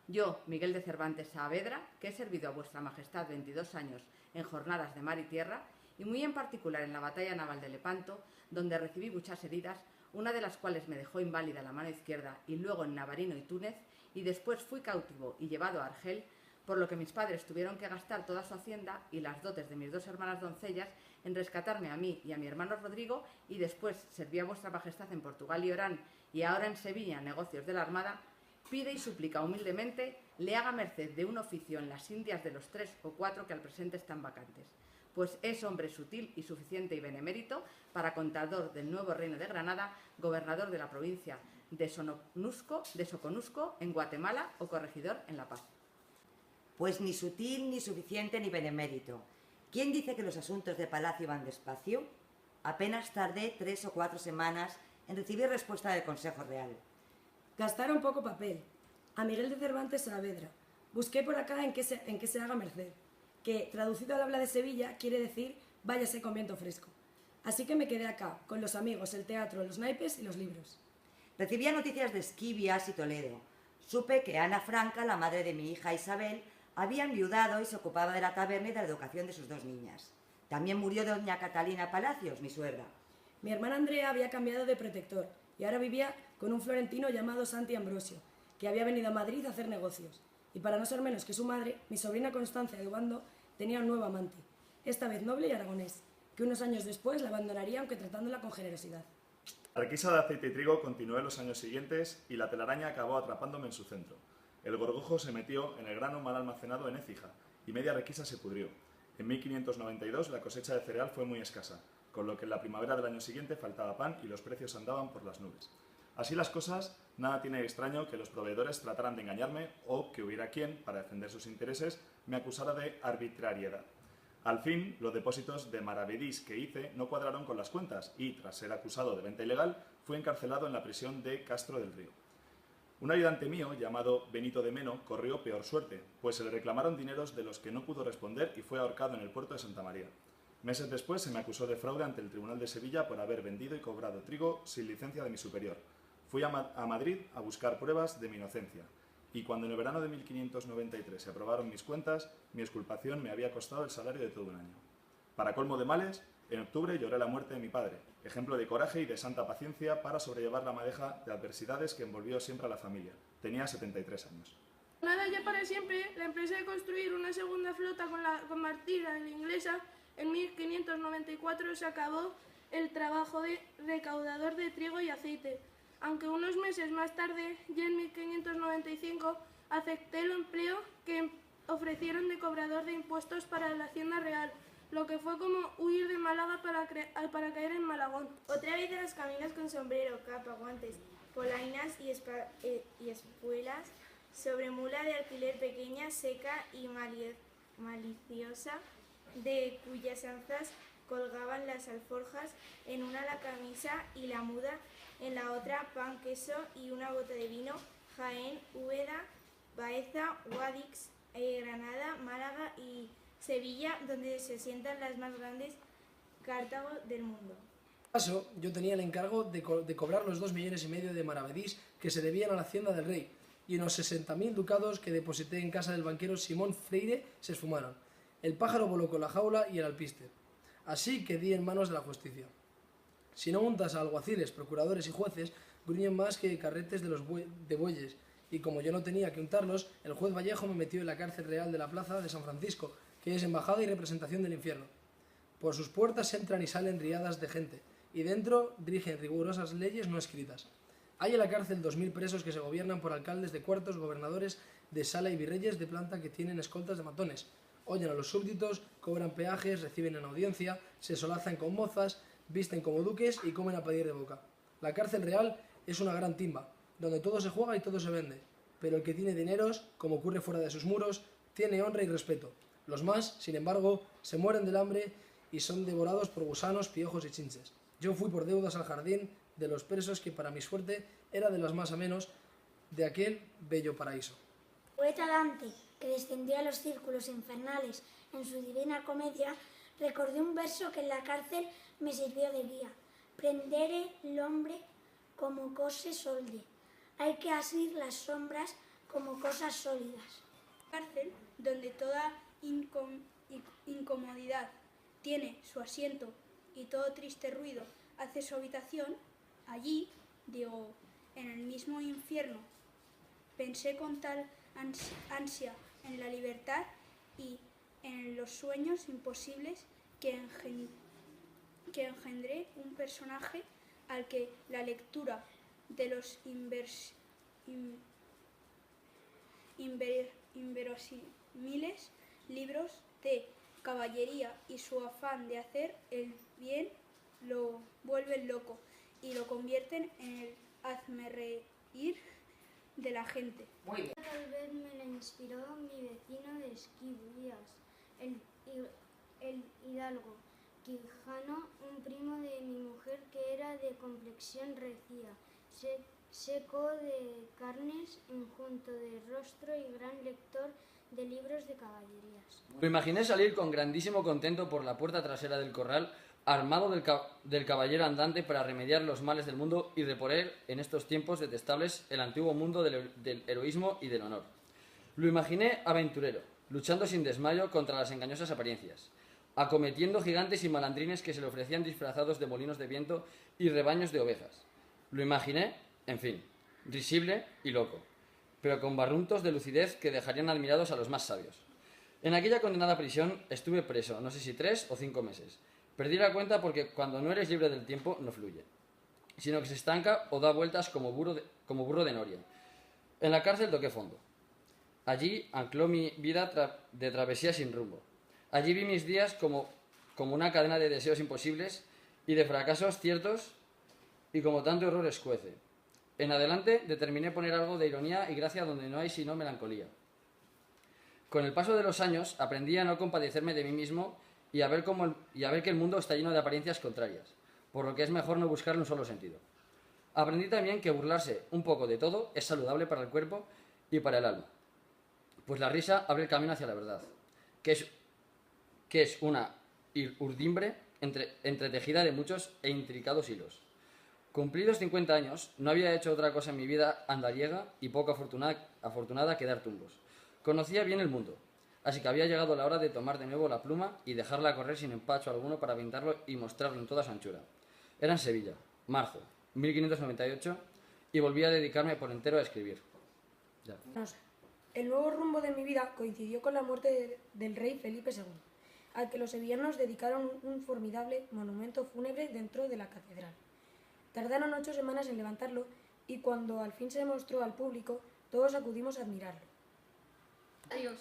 yo, Miguel de Cervantes Saavedra, que he servido a vuestra Majestad 22 años en jornadas de mar y tierra, y muy en particular en la batalla naval de Lepanto, donde recibí muchas heridas, una de las cuales me dejó inválida la mano izquierda y luego en Navarino y Túnez, y después fui cautivo y llevado a Argel, por lo que mis padres tuvieron que gastar toda su hacienda y las dotes de mis 2 hermanas doncellas en rescatarme a mí y a mi hermano Rodrigo, y después serví a vuestra Majestad en Portugal y Orán y ahora en Sevilla negocios de la Armada, pide y suplica humildemente le haga merced de un oficio en las Indias de los 3 o 4 que al presente están vacantes, pues es hombre sutil y suficiente y benemérito para contador del nuevo reino de Granada, gobernador de la provincia de Soconusco en Guatemala o corregidor en La Paz. Pues ni sutil, ni suficiente, ni benemérito. ¿Quién dice que los asuntos de palacio van despacio? Apenas tardé 3 o 4 semanas en recibir respuesta del Consejo Real. Gastaron poco papel. A Miguel de Cervantes Saavedra. Busqué por acá en que se haga merced, que traducido al habla de Sevilla quiere decir váyase con viento fresco. Así que me quedé acá, con los amigos, el teatro, los naipes y los libros. Recibía noticias de Esquivias y Toledo. Supe que Ana Franca, la madre de mi hija Isabel, había enviudado y se ocupaba de la taberna y de la educación de sus 2 niñas. También murió doña Catalina Palacios, mi suegra. Mi hermana Andrea había cambiado de protector y ahora vivía con un florentino llamado Santi Ambrosio, que había venido a Madrid a hacer negocios. Y para no ser menos que su madre, mi sobrina Constancia de Obando tenía un nuevo amante, esta vez noble y aragonés, que unos años después la abandonaría aunque tratándola con generosidad. La requisa de aceite y trigo continuó en los años siguientes y la telaraña acabó atrapándome en su centro. El gorgojo se metió en el grano mal almacenado en Écija y media requisa se pudrió. En 1592 la cosecha de cereal fue muy escasa, con lo que en la primavera del año siguiente faltaba pan y los precios andaban por las nubes. Así las cosas, nada tiene de extraño que los proveedores trataran de engañarme o que hubiera quien, para defender sus intereses, me acusara de arbitrariedad. Al fin, los depósitos de maravedís que hice no cuadraron con las cuentas y, tras ser acusado de venta ilegal, fui encarcelado en la prisión de Castro del Río. Un ayudante mío, llamado Benito de Meno, corrió peor suerte, pues se le reclamaron dineros de los que no pudo responder y fue ahorcado en el puerto de Santa María. Meses después se me acusó de fraude ante el Tribunal de Sevilla por haber vendido y cobrado trigo sin licencia de mi superior. Fui a Madrid a buscar pruebas de mi inocencia, y cuando en el verano de 1593 se aprobaron mis cuentas, mi exculpación me había costado el salario de todo un año. Para colmo de males, en octubre lloré la muerte de mi padre, ejemplo de coraje y de santa paciencia para sobrellevar la madeja de adversidades que envolvió siempre a la familia. Tenía 73 años. Nada ya para siempre, la empresa de construir una segunda flota con Martira, la inglesa, en 1594 se acabó el trabajo de recaudador de trigo y aceite, aunque unos meses más tarde, ya en 1595, acepté el empleo que ofrecieron de cobrador de impuestos para la Hacienda Real, lo que fue como huir de Málaga para caer en Malagón. Otra vez a los caminos con sombrero, capa, guantes, polainas y espuelas, sobre mula de alquiler pequeña, seca y maliciosa, de cuyas anzas colgaban las alforjas, en una la camisa y la muda, en la otra pan, queso y una bota de vino, Jaén, Úbeda, Baeza, Guadix, Granada, Málaga y Sevilla, donde se sientan las más grandes Cartago del mundo. Paso, yo tenía el encargo de cobrar los 2,5 millones de maravedís que se debían a la hacienda del rey y unos 60.000 ducados que deposité en casa del banquero Simón Freire se esfumaron. El pájaro voló con la jaula y el alpiste. Así que di en manos de la justicia. Si no untas a alguaciles, procuradores y jueces, gruñen más que carretes de bueyes, y como yo no tenía que untarlos, el juez Vallejo me metió en la cárcel real de la plaza de San Francisco, que es embajada y representación del infierno. Por sus puertas entran y salen riadas de gente, y dentro rigen rigurosas leyes no escritas. Hay en la cárcel 2.000 presos que se gobiernan por alcaldes de cuartos, gobernadores de sala y virreyes de planta que tienen escoltas de matones. Oyen a los súbditos, cobran peajes, reciben en audiencia, se solazan con mozas, visten como duques y comen a pedir de boca. La cárcel real es una gran timba, donde todo se juega y todo se vende, pero el que tiene dineros, como ocurre fuera de sus muros, tiene honra y respeto. Los más, sin embargo, se mueren del hambre y son devorados por gusanos, piojos y chinches. Yo fui por deudas al jardín de los presos que para mi suerte era de las más amenos de aquel bello paraíso. Poeta Dante, que descendió a los círculos infernales en su Divina Comedia, recordé un verso que en la cárcel me sirvió de guía. Prendere l'hombre como cose solde. Hay que asir las sombras como cosas sólidas. Cárcel donde toda incomodidad tiene su asiento y todo triste ruido hace su habitación, allí, digo, en el mismo infierno, pensé con tal ansia en la libertad y en los sueños imposibles que engendré un personaje al que la lectura de los inverosímiles libros de caballería y su afán de hacer el bien lo vuelven loco y lo convierten en el hazmerreír de la gente. Tal vez me la inspiró mi vecino de Esquivias, el hidalgo Quijano, un primo de mi mujer que era de complexión recia, seco de carnes, enjunto de rostro y gran lector de libros de caballerías. Me imaginé salir con grandísimo contento por la puerta trasera del corral, armado del caballero andante para remediar los males del mundo y reponer en estos tiempos detestables el antiguo mundo del heroísmo y del honor. Lo imaginé aventurero, luchando sin desmayo contra las engañosas apariencias, acometiendo gigantes y malandrines que se le ofrecían disfrazados de molinos de viento y rebaños de ovejas. Lo imaginé, en fin, risible y loco, pero con barruntos de lucidez que dejarían admirados a los más sabios. En aquella condenada prisión estuve preso, no sé si 3 o 5 meses. Perdí la cuenta porque cuando no eres libre del tiempo no fluye, sino que se estanca o da vueltas como burro de noria. En la cárcel toqué fondo. Allí ancló mi vida de travesía sin rumbo. Allí vi mis días como una cadena de deseos imposibles y de fracasos ciertos y como tanto error escuece. En adelante determiné poner algo de ironía y gracia donde no hay sino melancolía. Con el paso de los años aprendí a no compadecerme de mí mismo y a ver que el mundo está lleno de apariencias contrarias, por lo que es mejor no buscarle un solo sentido. Aprendí también que burlarse un poco de todo es saludable para el cuerpo y para el alma, pues la risa abre el camino hacia la verdad, que es una urdimbre entretejida de muchos e intricados hilos. Cumplidos 50 años, no había hecho otra cosa en mi vida andariega y poco afortunada que dar tumbos. Conocía bien el mundo, así que había llegado la hora de tomar de nuevo la pluma y dejarla correr sin empacho alguno para pintarlo y mostrarlo en toda su anchura. Era en Sevilla, marzo, 1598, y volví a dedicarme por entero a escribir. Ya. El nuevo rumbo de mi vida coincidió con la muerte del rey Felipe II, al que los sevillanos dedicaron un formidable monumento fúnebre dentro de la catedral. Tardaron 8 semanas en levantarlo y cuando al fin se mostró al público, todos acudimos a admirarlo. Adiós.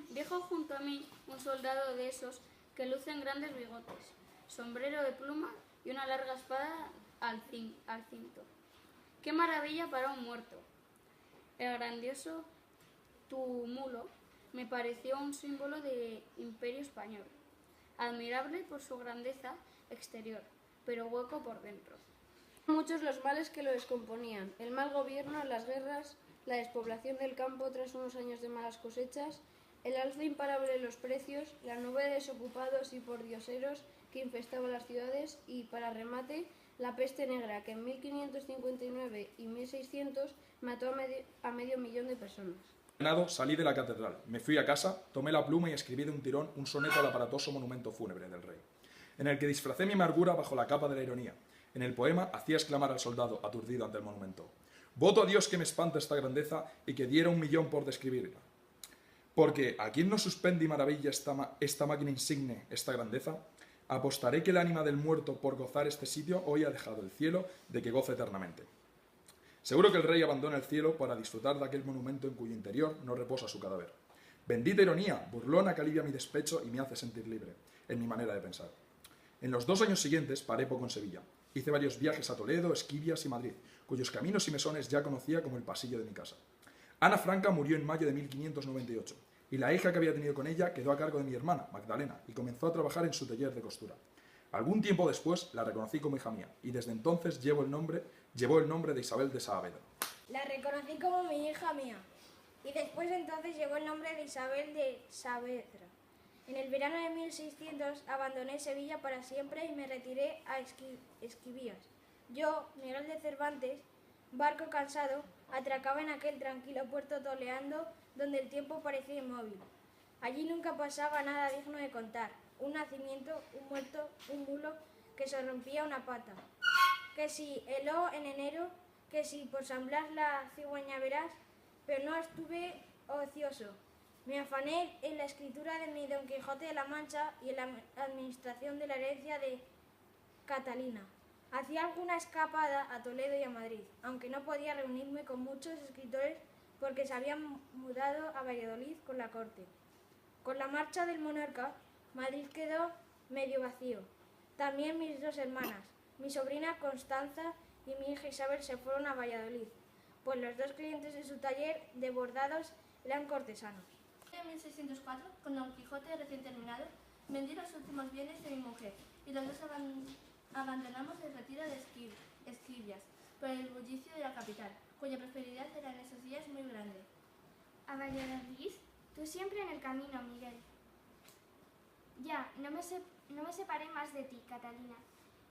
Dijo junto a mí un soldado de esos que lucen grandes bigotes, sombrero de pluma y una larga espada al cinto. ¡Qué maravilla para un muerto! El grandioso túmulo me pareció un símbolo del imperio español, admirable por su grandeza exterior, pero hueco por dentro. Muchos los males que lo descomponían, el mal gobierno, las guerras, la despoblación del campo tras unos años de malas cosechas, el alza imparable de los precios, la nube de desocupados y pordioseros que infestaba las ciudades y, para remate, la peste negra, que en 1559 y 1600 mató a medio millón de personas. Salí de la catedral, me fui a casa, tomé la pluma y escribí de un tirón un soneto al aparatoso monumento fúnebre del rey, en el que disfracé mi amargura bajo la capa de la ironía. En el poema hacía exclamar al soldado aturdido ante el monumento: voto a Dios que me espanta esta grandeza y que diera 1.000.000 por describirla. Porque ¿a quién no suspende y maravilla esta máquina insigne, esta grandeza? Apostaré que el ánima del muerto por gozar este sitio hoy ha dejado el cielo de que goce eternamente. Seguro que el rey abandona el cielo para disfrutar de aquel monumento en cuyo interior no reposa su cadáver. Bendita ironía, burlona que alivia mi despecho y me hace sentir libre, en mi manera de pensar. En los 2 años siguientes paré poco en Sevilla. Hice varios viajes a Toledo, Esquivias y Madrid, cuyos caminos y mesones ya conocía como el pasillo de mi casa. Ana Franca murió en mayo de 1598, y la hija que había tenido con ella quedó a cargo de mi hermana, Magdalena, y comenzó a trabajar en su taller de costura. Algún tiempo después la reconocí como hija mía, y desde entonces llevó el nombre de Isabel de Saavedra. La reconocí como mi hija mía, y después entonces llevó el nombre de Isabel de Saavedra. En el verano de 1600 abandoné Sevilla para siempre y me retiré a Esquivias. Yo, Miguel de Cervantes, barco cansado, atracaba en aquel tranquilo puerto toleando donde el tiempo parecía inmóvil. Allí nunca pasaba nada digno de contar. Un nacimiento, un muerto, un mulo que se rompía una pata. Que si heló en enero, que si por San Blas la cigüeña verás, pero no estuve ocioso. Me afané en la escritura de mi Don Quijote de la Mancha y en la administración de la herencia de Catalina. Hacía alguna escapada a Toledo y a Madrid, aunque no podía reunirme con muchos escritores porque se habían mudado a Valladolid con la corte. Con la marcha del monarca, Madrid quedó medio vacío. También mis 2 hermanas, mi sobrina Constanza y mi hija Isabel, se fueron a Valladolid, pues los 2 clientes de su taller de bordados eran cortesanos. En 1604, con Don Quijote recién terminado, vendí los últimos bienes de mi mujer y los 2 abandonamos el retiro de Esquivias por el bullicio de la capital, cuya prosperidad era en esos días muy grande. ¿A Valladolid? Tú siempre en el camino, Miguel. Ya, no me separé más de ti, Catalina.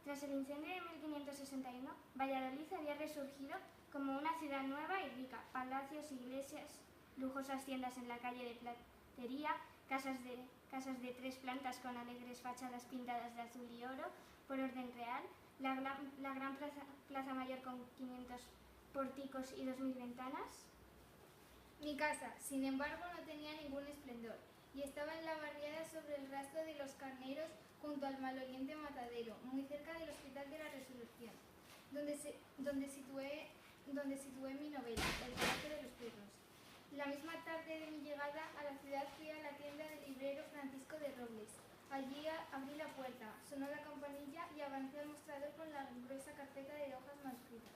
Tras el incendio de 1561, Valladolid había resurgido como una ciudad nueva y rica. Palacios, iglesias, lujosas tiendas en la calle de Platería, casas de 3 plantas con alegres fachadas pintadas de azul y oro por orden real, la gran plaza mayor con 500 pórticos y 2000 ventanas. Mi casa, sin embargo, no tenía ningún esplendor y estaba en la barriada sobre el rastro de los carneros junto al maloliente matadero, muy cerca del Hospital de la Resurrección, donde situé mi novela, El Palacio de los Perros. La misma tarde de mi llegada a la ciudad fui a la tienda del librero Francisco de Robles. Allí abrí la puerta, sonó la campanilla y avancé al mostrador con la gruesa carpeta de hojas manuscritas.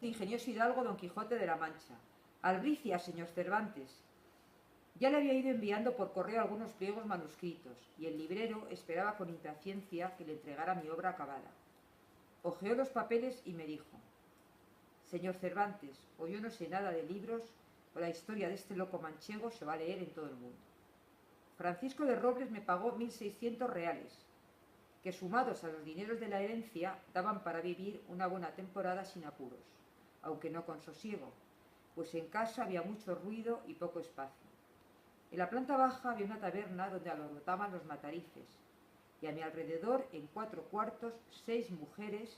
Ingenioso hidalgo Don Quijote de la Mancha. Albricias, señor Cervantes. Ya le había ido enviando por correo algunos pliegos manuscritos, y el librero esperaba con impaciencia que le entregara mi obra acabada. Hojeó los papeles y me dijo: señor Cervantes, o yo no sé nada de libros, o la historia de este loco manchego se va a leer en todo el mundo. Francisco de Robles me pagó 1.600 reales, que sumados a los dineros de la herencia daban para vivir una buena temporada sin apuros, aunque no con sosiego, pues en casa había mucho ruido y poco espacio. En la planta baja había una taberna donde alborotaban los matarices, y a mi alrededor, en 4 cuartos, 6 mujeres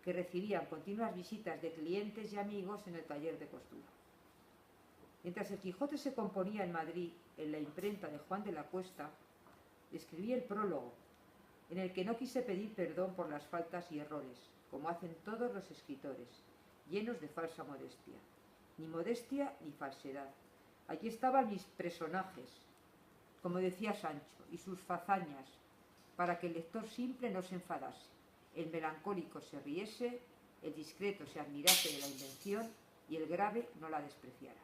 que recibían continuas visitas de clientes y amigos en el taller de costura. Mientras el Quijote se componía en Madrid, en la imprenta de Juan de la Cuesta, escribí el prólogo, en el que no quise pedir perdón por las faltas y errores, como hacen todos los escritores, llenos de falsa modestia. Ni modestia ni falsedad. Allí estaban mis personajes, como decía Sancho, y sus fazañas, para que el lector simple no se enfadase, el melancólico se riese, el discreto se admirase de la invención y el grave no la despreciara.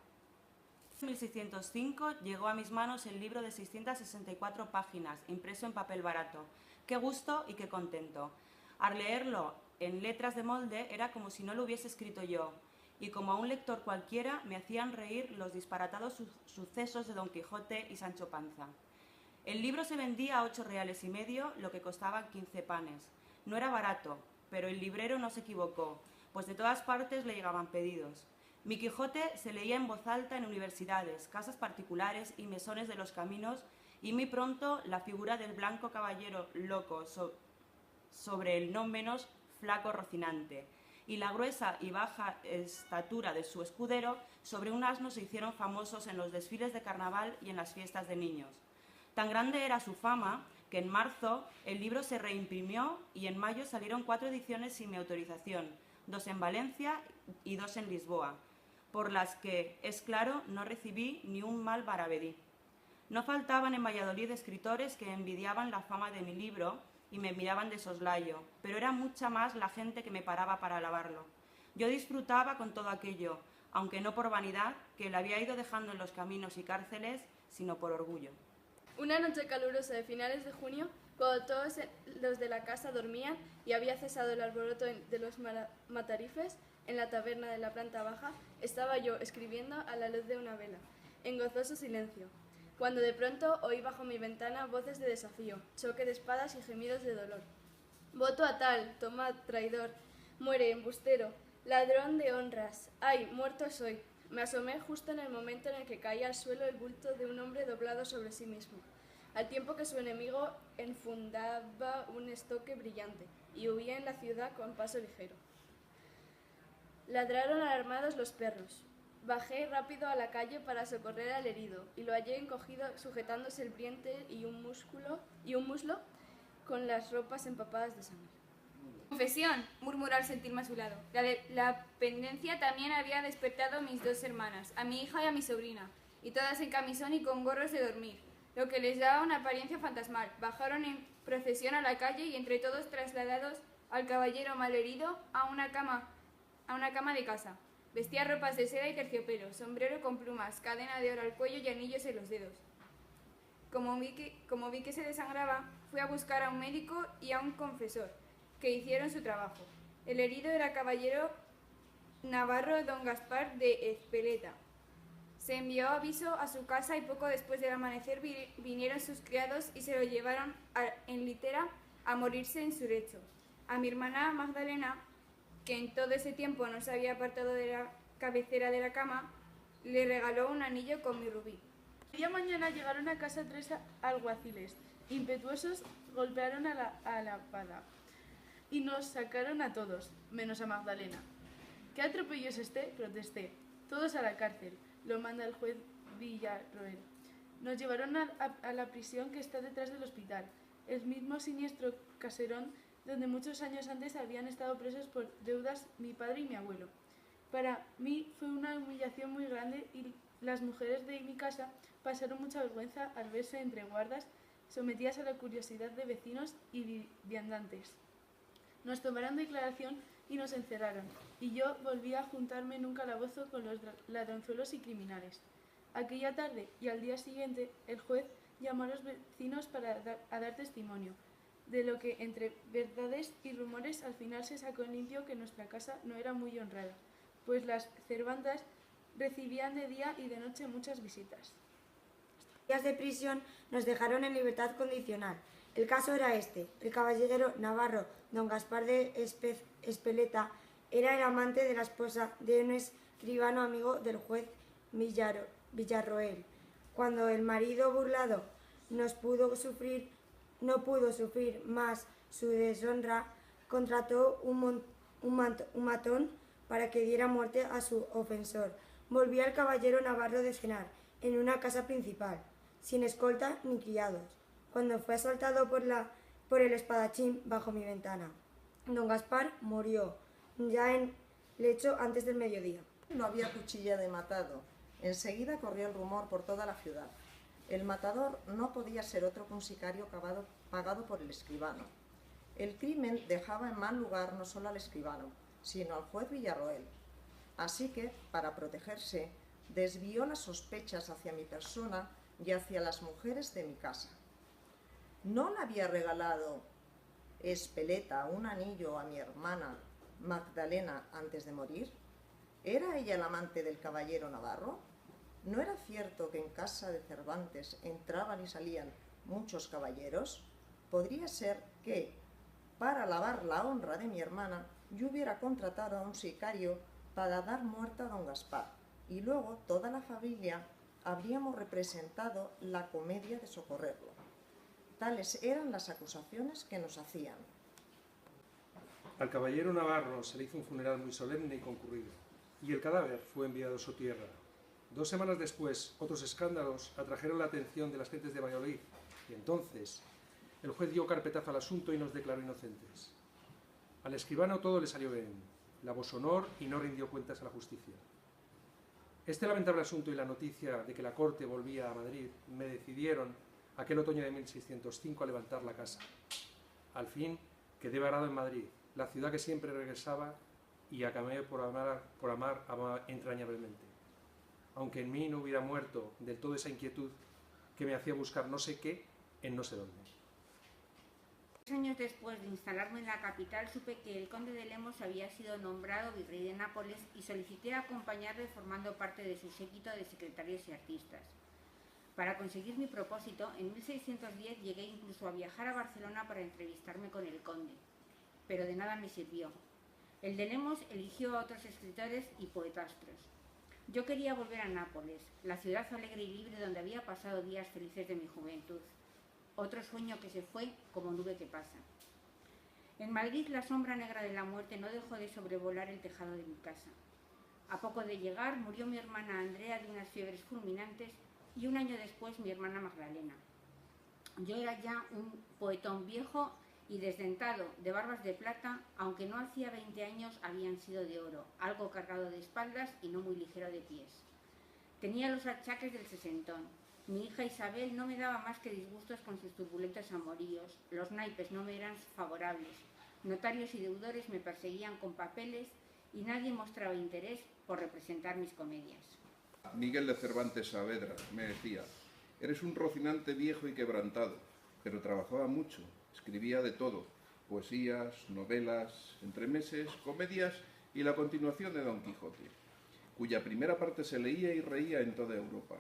En 1605 llegó a mis manos el libro de 664 páginas, impreso en papel barato. ¡Qué gusto y qué contento! Al leerlo en letras de molde era como si no lo hubiese escrito yo, y como a un lector cualquiera me hacían reír los disparatados sucesos de Don Quijote y Sancho Panza. El libro se vendía a 8,5 reales, lo que costaban 15 panes. No era barato, pero el librero no se equivocó, pues de todas partes le llegaban pedidos. Mi Quijote se leía en voz alta en universidades, casas particulares y mesones de los caminos, y muy pronto la figura del blanco caballero loco sobre el no menos flaco Rocinante y la gruesa y baja estatura de su escudero sobre un asno se hicieron famosos en los desfiles de carnaval y en las fiestas de niños. Tan grande era su fama que en marzo el libro se reimprimió y en mayo salieron 4 ediciones sin mi autorización, 2 en Valencia y 2 en Lisboa, por las que, es claro, no recibí ni un mal maravedí. No faltaban en Valladolid escritores que envidiaban la fama de mi libro y me miraban de soslayo, pero era mucha más la gente que me paraba para alabarlo. Yo disfrutaba con todo aquello, aunque no por vanidad, que lo había ido dejando en los caminos y cárceles, sino por orgullo. Una noche calurosa de finales de junio, cuando todos los de la casa dormían y había cesado el alboroto de los matarifes, en la taberna de la planta baja, estaba yo escribiendo a la luz de una vela, en gozoso silencio, cuando de pronto oí bajo mi ventana voces de desafío, choque de espadas y gemidos de dolor. «Voto a tal, tomad, traidor, muere, embustero, ladrón de honras, ay, muerto soy». Me asomé justo en el momento en el que caía al suelo el bulto de un hombre doblado sobre sí mismo, al tiempo que su enemigo enfundaba un estoque brillante y huía en la ciudad con paso ligero. Ladraron alarmados los perros. Bajé rápido a la calle para socorrer al herido y lo hallé encogido sujetándose el vientre y un muslo con las ropas empapadas de sangre. «Confesión», murmuró al sentirme a su lado. La pendencia también había despertado a mis 2 hermanas, a mi hija y a mi sobrina, y todas en camisón y con gorros de dormir, lo que les daba una apariencia fantasmal. Bajaron en procesión a la calle y entre todos trasladados al caballero malherido a una cama de casa. Vestía ropas de seda y terciopelo, sombrero con plumas, cadena de oro al cuello y anillos en los dedos. Como vi que se desangraba, fui a buscar a un médico y a un confesor, que hicieron su trabajo. El herido era caballero navarro don Gaspar de Ezpeleta. Se envió aviso a su casa y poco después del amanecer vinieron sus criados y se lo llevaron en litera a morirse en su lecho. A mi hermana Magdalena, que en todo ese tiempo no se había apartado de la cabecera de la cama, le regaló un anillo con mi rubí. Aquella mañana llegaron a casa 3 alguaciles. Impetuosos golpearon a la pala y nos sacaron a todos, menos a Magdalena. «¿Qué atropello es este?», protesté. «Todos a la cárcel, lo manda el juez Villarroel». Nos llevaron a la prisión que está detrás del hospital, el mismo siniestro caserón donde muchos años antes habían estado presos por deudas mi padre y mi abuelo. Para mí fue una humillación muy grande y las mujeres de mi casa pasaron mucha vergüenza al verse entre guardas, sometidas a la curiosidad de vecinos y viandantes. Nos tomaron declaración y nos encerraron, y yo volví a juntarme en un calabozo con los ladronzuelos y criminales. Aquella tarde y al día siguiente, el juez llamó a los vecinos para dar testimonio, de lo que entre verdades y rumores al final se sacó en limpio que nuestra casa no era muy honrada, pues las Cervantas recibían de día y de noche muchas visitas. Días de prisión nos dejaron en libertad condicional. El caso era este: el caballero navarro don Gaspar de Ezpeleta era el amante de la esposa de un escribano amigo del juez Villarroel. Cuando el marido burlado no pudo sufrir más su deshonra, contrató un matón para que diera muerte a su ofensor. Volvía el caballero navarro de cenar en una casa principal, sin escolta ni criados, cuando fue asaltado por el espadachín bajo mi ventana. Don Gaspar murió ya en lecho antes del mediodía. No había cuchilla de matado. Enseguida corrió el rumor por toda la ciudad. El matador no podía ser otro que un sicario pagado por el escribano. El crimen dejaba en mal lugar no solo al escribano, sino al juez Villarroel. Así que, para protegerse, desvió las sospechas hacia mi persona y hacia las mujeres de mi casa. ¿No le había regalado Ezpeleta un anillo a mi hermana Magdalena antes de morir? ¿Era ella la amante del caballero navarro? ¿No era cierto que en casa de Cervantes entraban y salían muchos caballeros? Podría ser que, para lavar la honra de mi hermana, yo hubiera contratado a un sicario para dar muerte a don Gaspar, y luego toda la familia habríamos representado la comedia de socorrerlo. Tales eran las acusaciones que nos hacían. Al caballero navarro se le hizo un funeral muy solemne y concurrido, y el cadáver fue enviado a su tierra. 2 semanas después, otros escándalos atrajeron la atención de las gentes de Valladolid, y entonces el juez dio carpetazo al asunto y nos declaró inocentes. Al escribano todo le salió bien, lavó su honor y no rindió cuentas a la justicia. Este lamentable asunto y la noticia de que la corte volvía a Madrid me decidieron, aquel otoño de 1605, a levantar la casa. Al fin quedé varado en Madrid, la ciudad que siempre regresaba, y acabé por amar entrañablemente. Aunque en mí no hubiera muerto del todo esa inquietud que me hacía buscar no sé qué en no sé dónde. 3 años después de instalarme en la capital, supe que el conde de Lemos había sido nombrado virrey de Nápoles y solicité acompañarle formando parte de su séquito de secretarios y artistas. Para conseguir mi propósito, en 1610 llegué incluso a viajar a Barcelona para entrevistarme con el conde, pero de nada me sirvió. El de Lemos eligió a otros escritores y poetastros. Yo quería volver a Nápoles, la ciudad alegre y libre donde había pasado días felices de mi juventud. Otro sueño que se fue como nube que pasa. En Madrid la sombra negra de la muerte no dejó de sobrevolar el tejado de mi casa. A poco de llegar murió mi hermana Andrea de unas fiebres fulminantes y 1 año después mi hermana Magdalena. Yo era ya un poetón viejo y desdentado, de barbas de plata, aunque no hacía 20 años habían sido de oro, algo cargado de espaldas y no muy ligero de pies. Tenía los achaques del sesentón. Mi hija Isabel no me daba más que disgustos con sus turbulentos amoríos, los naipes no me eran favorables, notarios y deudores me perseguían con papeles y nadie mostraba interés por representar mis comedias. Miguel de Cervantes Saavedra me decía: eres un Rocinante viejo y quebrantado, pero trabajaba mucho, escribía de todo, poesías, novelas, entremeses, comedias y la continuación de Don Quijote, cuya primera parte se leía y reía en toda Europa.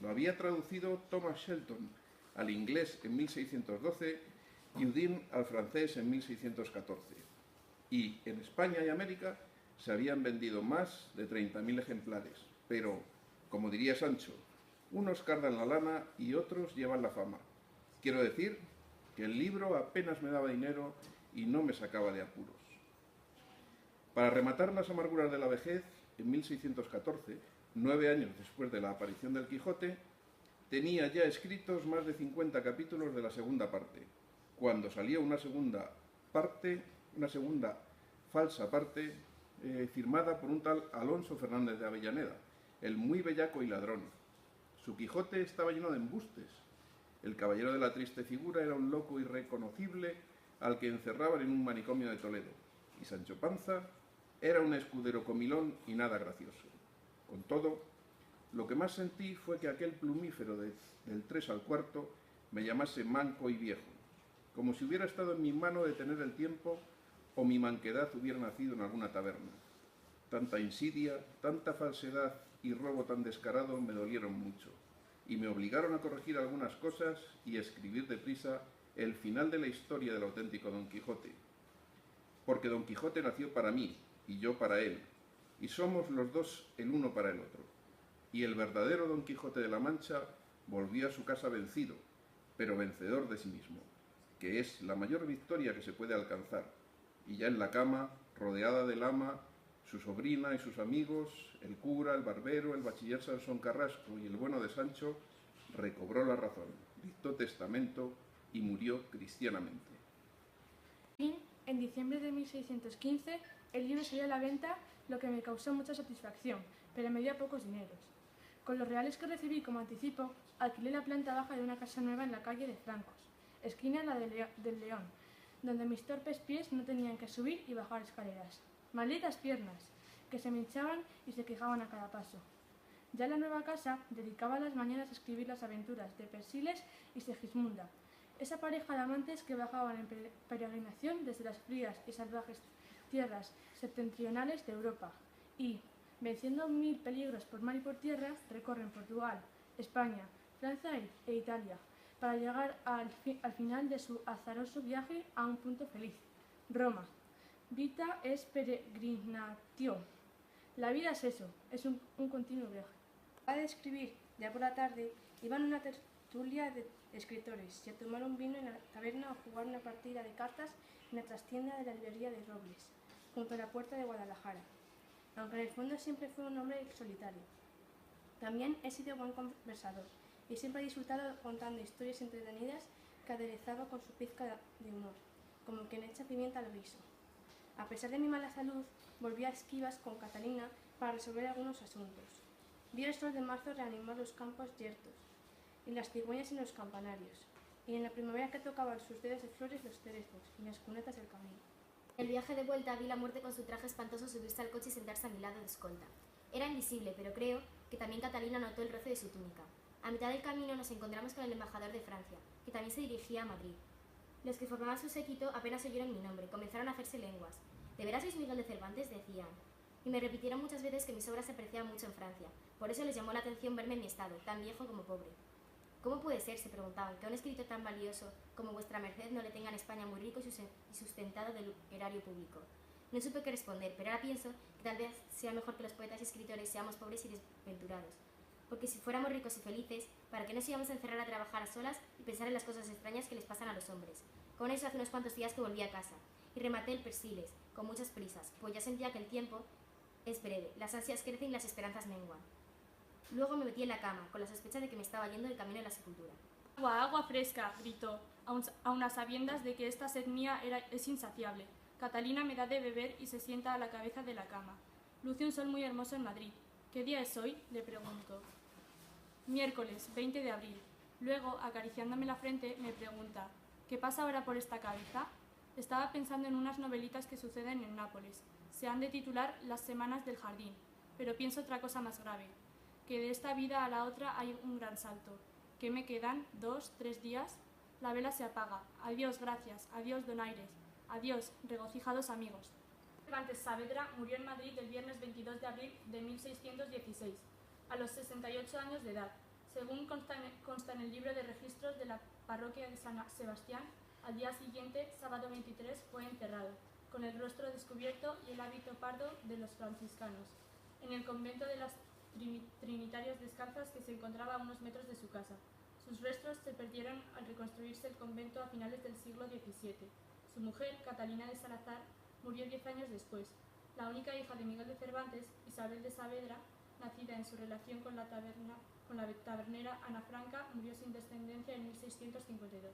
Lo había traducido Thomas Shelton al inglés en 1612 y Udine al francés en 1614. Y en España y América se habían vendido más de 30.000 ejemplares. Pero, como diría Sancho, unos cardan la lana y otros llevan la fama. Quiero decir que el libro apenas me daba dinero y no me sacaba de apuros. Para rematar las amarguras de la vejez, en 1614, 9 años después de la aparición del Quijote, tenía ya escritos más de 50 capítulos de la segunda parte, cuando salía una segunda falsa parte, firmada por un tal Alonso Fernández de Avellaneda, el muy bellaco y ladrón. Su Quijote estaba lleno de embustes. El caballero de la triste figura era un loco irreconocible al que encerraban en un manicomio de Toledo, y Sancho Panza era un escudero comilón y nada gracioso. Con todo, lo que más sentí fue que aquel plumífero del 3 al cuarto me llamase manco y viejo, como si hubiera estado en mi mano detener el tiempo o mi manquedad hubiera nacido en alguna taberna. Tanta insidia, tanta falsedad y robo tan descarado me dolieron mucho, y me obligaron a corregir algunas cosas y a escribir deprisa el final de la historia del auténtico Don Quijote. Porque Don Quijote nació para mí y yo para él, y somos los dos el uno para el otro. Y el verdadero Don Quijote de la Mancha volvió a su casa vencido, pero vencedor de sí mismo, que es la mayor victoria que se puede alcanzar. Y ya en la cama, rodeada del ama, su sobrina y sus amigos, el cura, el barbero, el bachiller Sansón Carrasco y el bueno de Sancho, recobró la razón, dictó testamento y murió cristianamente. En diciembre de 1615, el libro salió a la venta, lo que me causó mucha satisfacción, pero me dio pocos dineros. Con los reales que recibí como anticipo, alquilé la planta baja de una casa nueva en la calle de Francos, esquina la del León, donde mis torpes pies no tenían que subir y bajar escaleras. Malditas piernas, que se me hinchaban y se quejaban a cada paso. Ya en la nueva casa dedicaba las mañanas a escribir las aventuras de Persiles y Segismunda, esa pareja de amantes que bajaban en peregrinación desde las frías y salvajes tierras septentrionales de Europa y, venciendo 1000 peligros por mar y por tierra, recorren Portugal, España, Francia e Italia, para llegar al final de su azaroso viaje a un punto feliz, Roma. Vita es peregrinatio. La vida es eso, es un continuo viaje. Al escribir, ya por la tarde, iban a una tertulia de escritores y a tomar un vino en la taberna o jugar una partida de cartas en la trastienda de la librería de Robles, junto a la puerta de Guadalajara, aunque en el fondo siempre fue un hombre solitario. También he sido buen conversador y siempre he disfrutado contando historias entretenidas que aderezaba con su pizca de humor, como quien echa pimienta al guiso. A pesar de mi mala salud, volví a Esquivas con Catalina para resolver algunos asuntos. Vi el sol de marzo reanimar los campos yertos y las cigüeñas en los campanarios, y en la primavera que tocaban sus dedos de flores los cerezos y las cunetas del camino. En el viaje de vuelta vi la muerte con su traje espantoso subirse al coche y sentarse a mi lado de escolta. Era invisible, pero creo que también Catalina notó el roce de su túnica. A mitad del camino nos encontramos con el embajador de Francia, que también se dirigía a Madrid. Los que formaban su séquito apenas oyeron mi nombre, comenzaron a hacerse lenguas. ¿De veras sois Miguel de Cervantes?, decían. Y me repitieron muchas veces que mis obras se apreciaban mucho en Francia. Por eso les llamó la atención verme en mi estado, tan viejo como pobre. ¿Cómo puede ser?, se preguntaban, que a un escritor tan valioso como vuestra merced no le tenga en España muy rico y sustentado del erario público? No supe qué responder, pero ahora pienso que tal vez sea mejor que los poetas y escritores seamos pobres y desventurados. Porque si fuéramos ricos y felices, ¿para qué nos íbamos a encerrar a trabajar a solas y pensar en las cosas extrañas que les pasan a los hombres? Con eso hace unos cuantos días que volví a casa y rematé el Persiles, con muchas prisas, pues ya sentía que el tiempo es breve, las ansias crecen y las esperanzas menguan. Luego me metí en la cama, con la sospecha de que me estaba yendo el camino de la sepultura. ¡Agua, agua fresca!, gritó, aun a sabiendas de que esta sed mía es insaciable. Catalina me da de beber y se sienta a la cabeza de la cama. Luce un sol muy hermoso en Madrid. ¿Qué día es hoy?, le pregunto. Miércoles, 20 de abril. Luego, acariciándome la frente, me pregunta, ¿qué pasa ahora por esta cabeza? Estaba pensando en unas novelitas que suceden en Nápoles. Se han de titular Las semanas del jardín, pero pienso otra cosa más grave, que de esta vida a la otra hay un gran salto. ¿Qué me quedan? 2, 3 días. La vela se apaga. Adiós, gracias. Adiós, donaires. Adiós, regocijados amigos. Cervantes Saavedra murió en Madrid el viernes 22 de abril de 1616, a los 68 años de edad. Según consta en el libro de registros de la parroquia de San Sebastián, al día siguiente, sábado 23, fue enterrado, con el rostro descubierto y el hábito pardo de los franciscanos, en el convento de las Trinitarias Descalzas que se encontraba a unos metros de su casa. Sus restos se perdieron al reconstruirse el convento a finales del siglo XVII. Su mujer, Catalina de Salazar, murió 10 años después. La única hija de Miguel de Cervantes, Isabel de Saavedra, nacida en su relación con la tabernera Ana Franca, murió sin descendencia en 1652.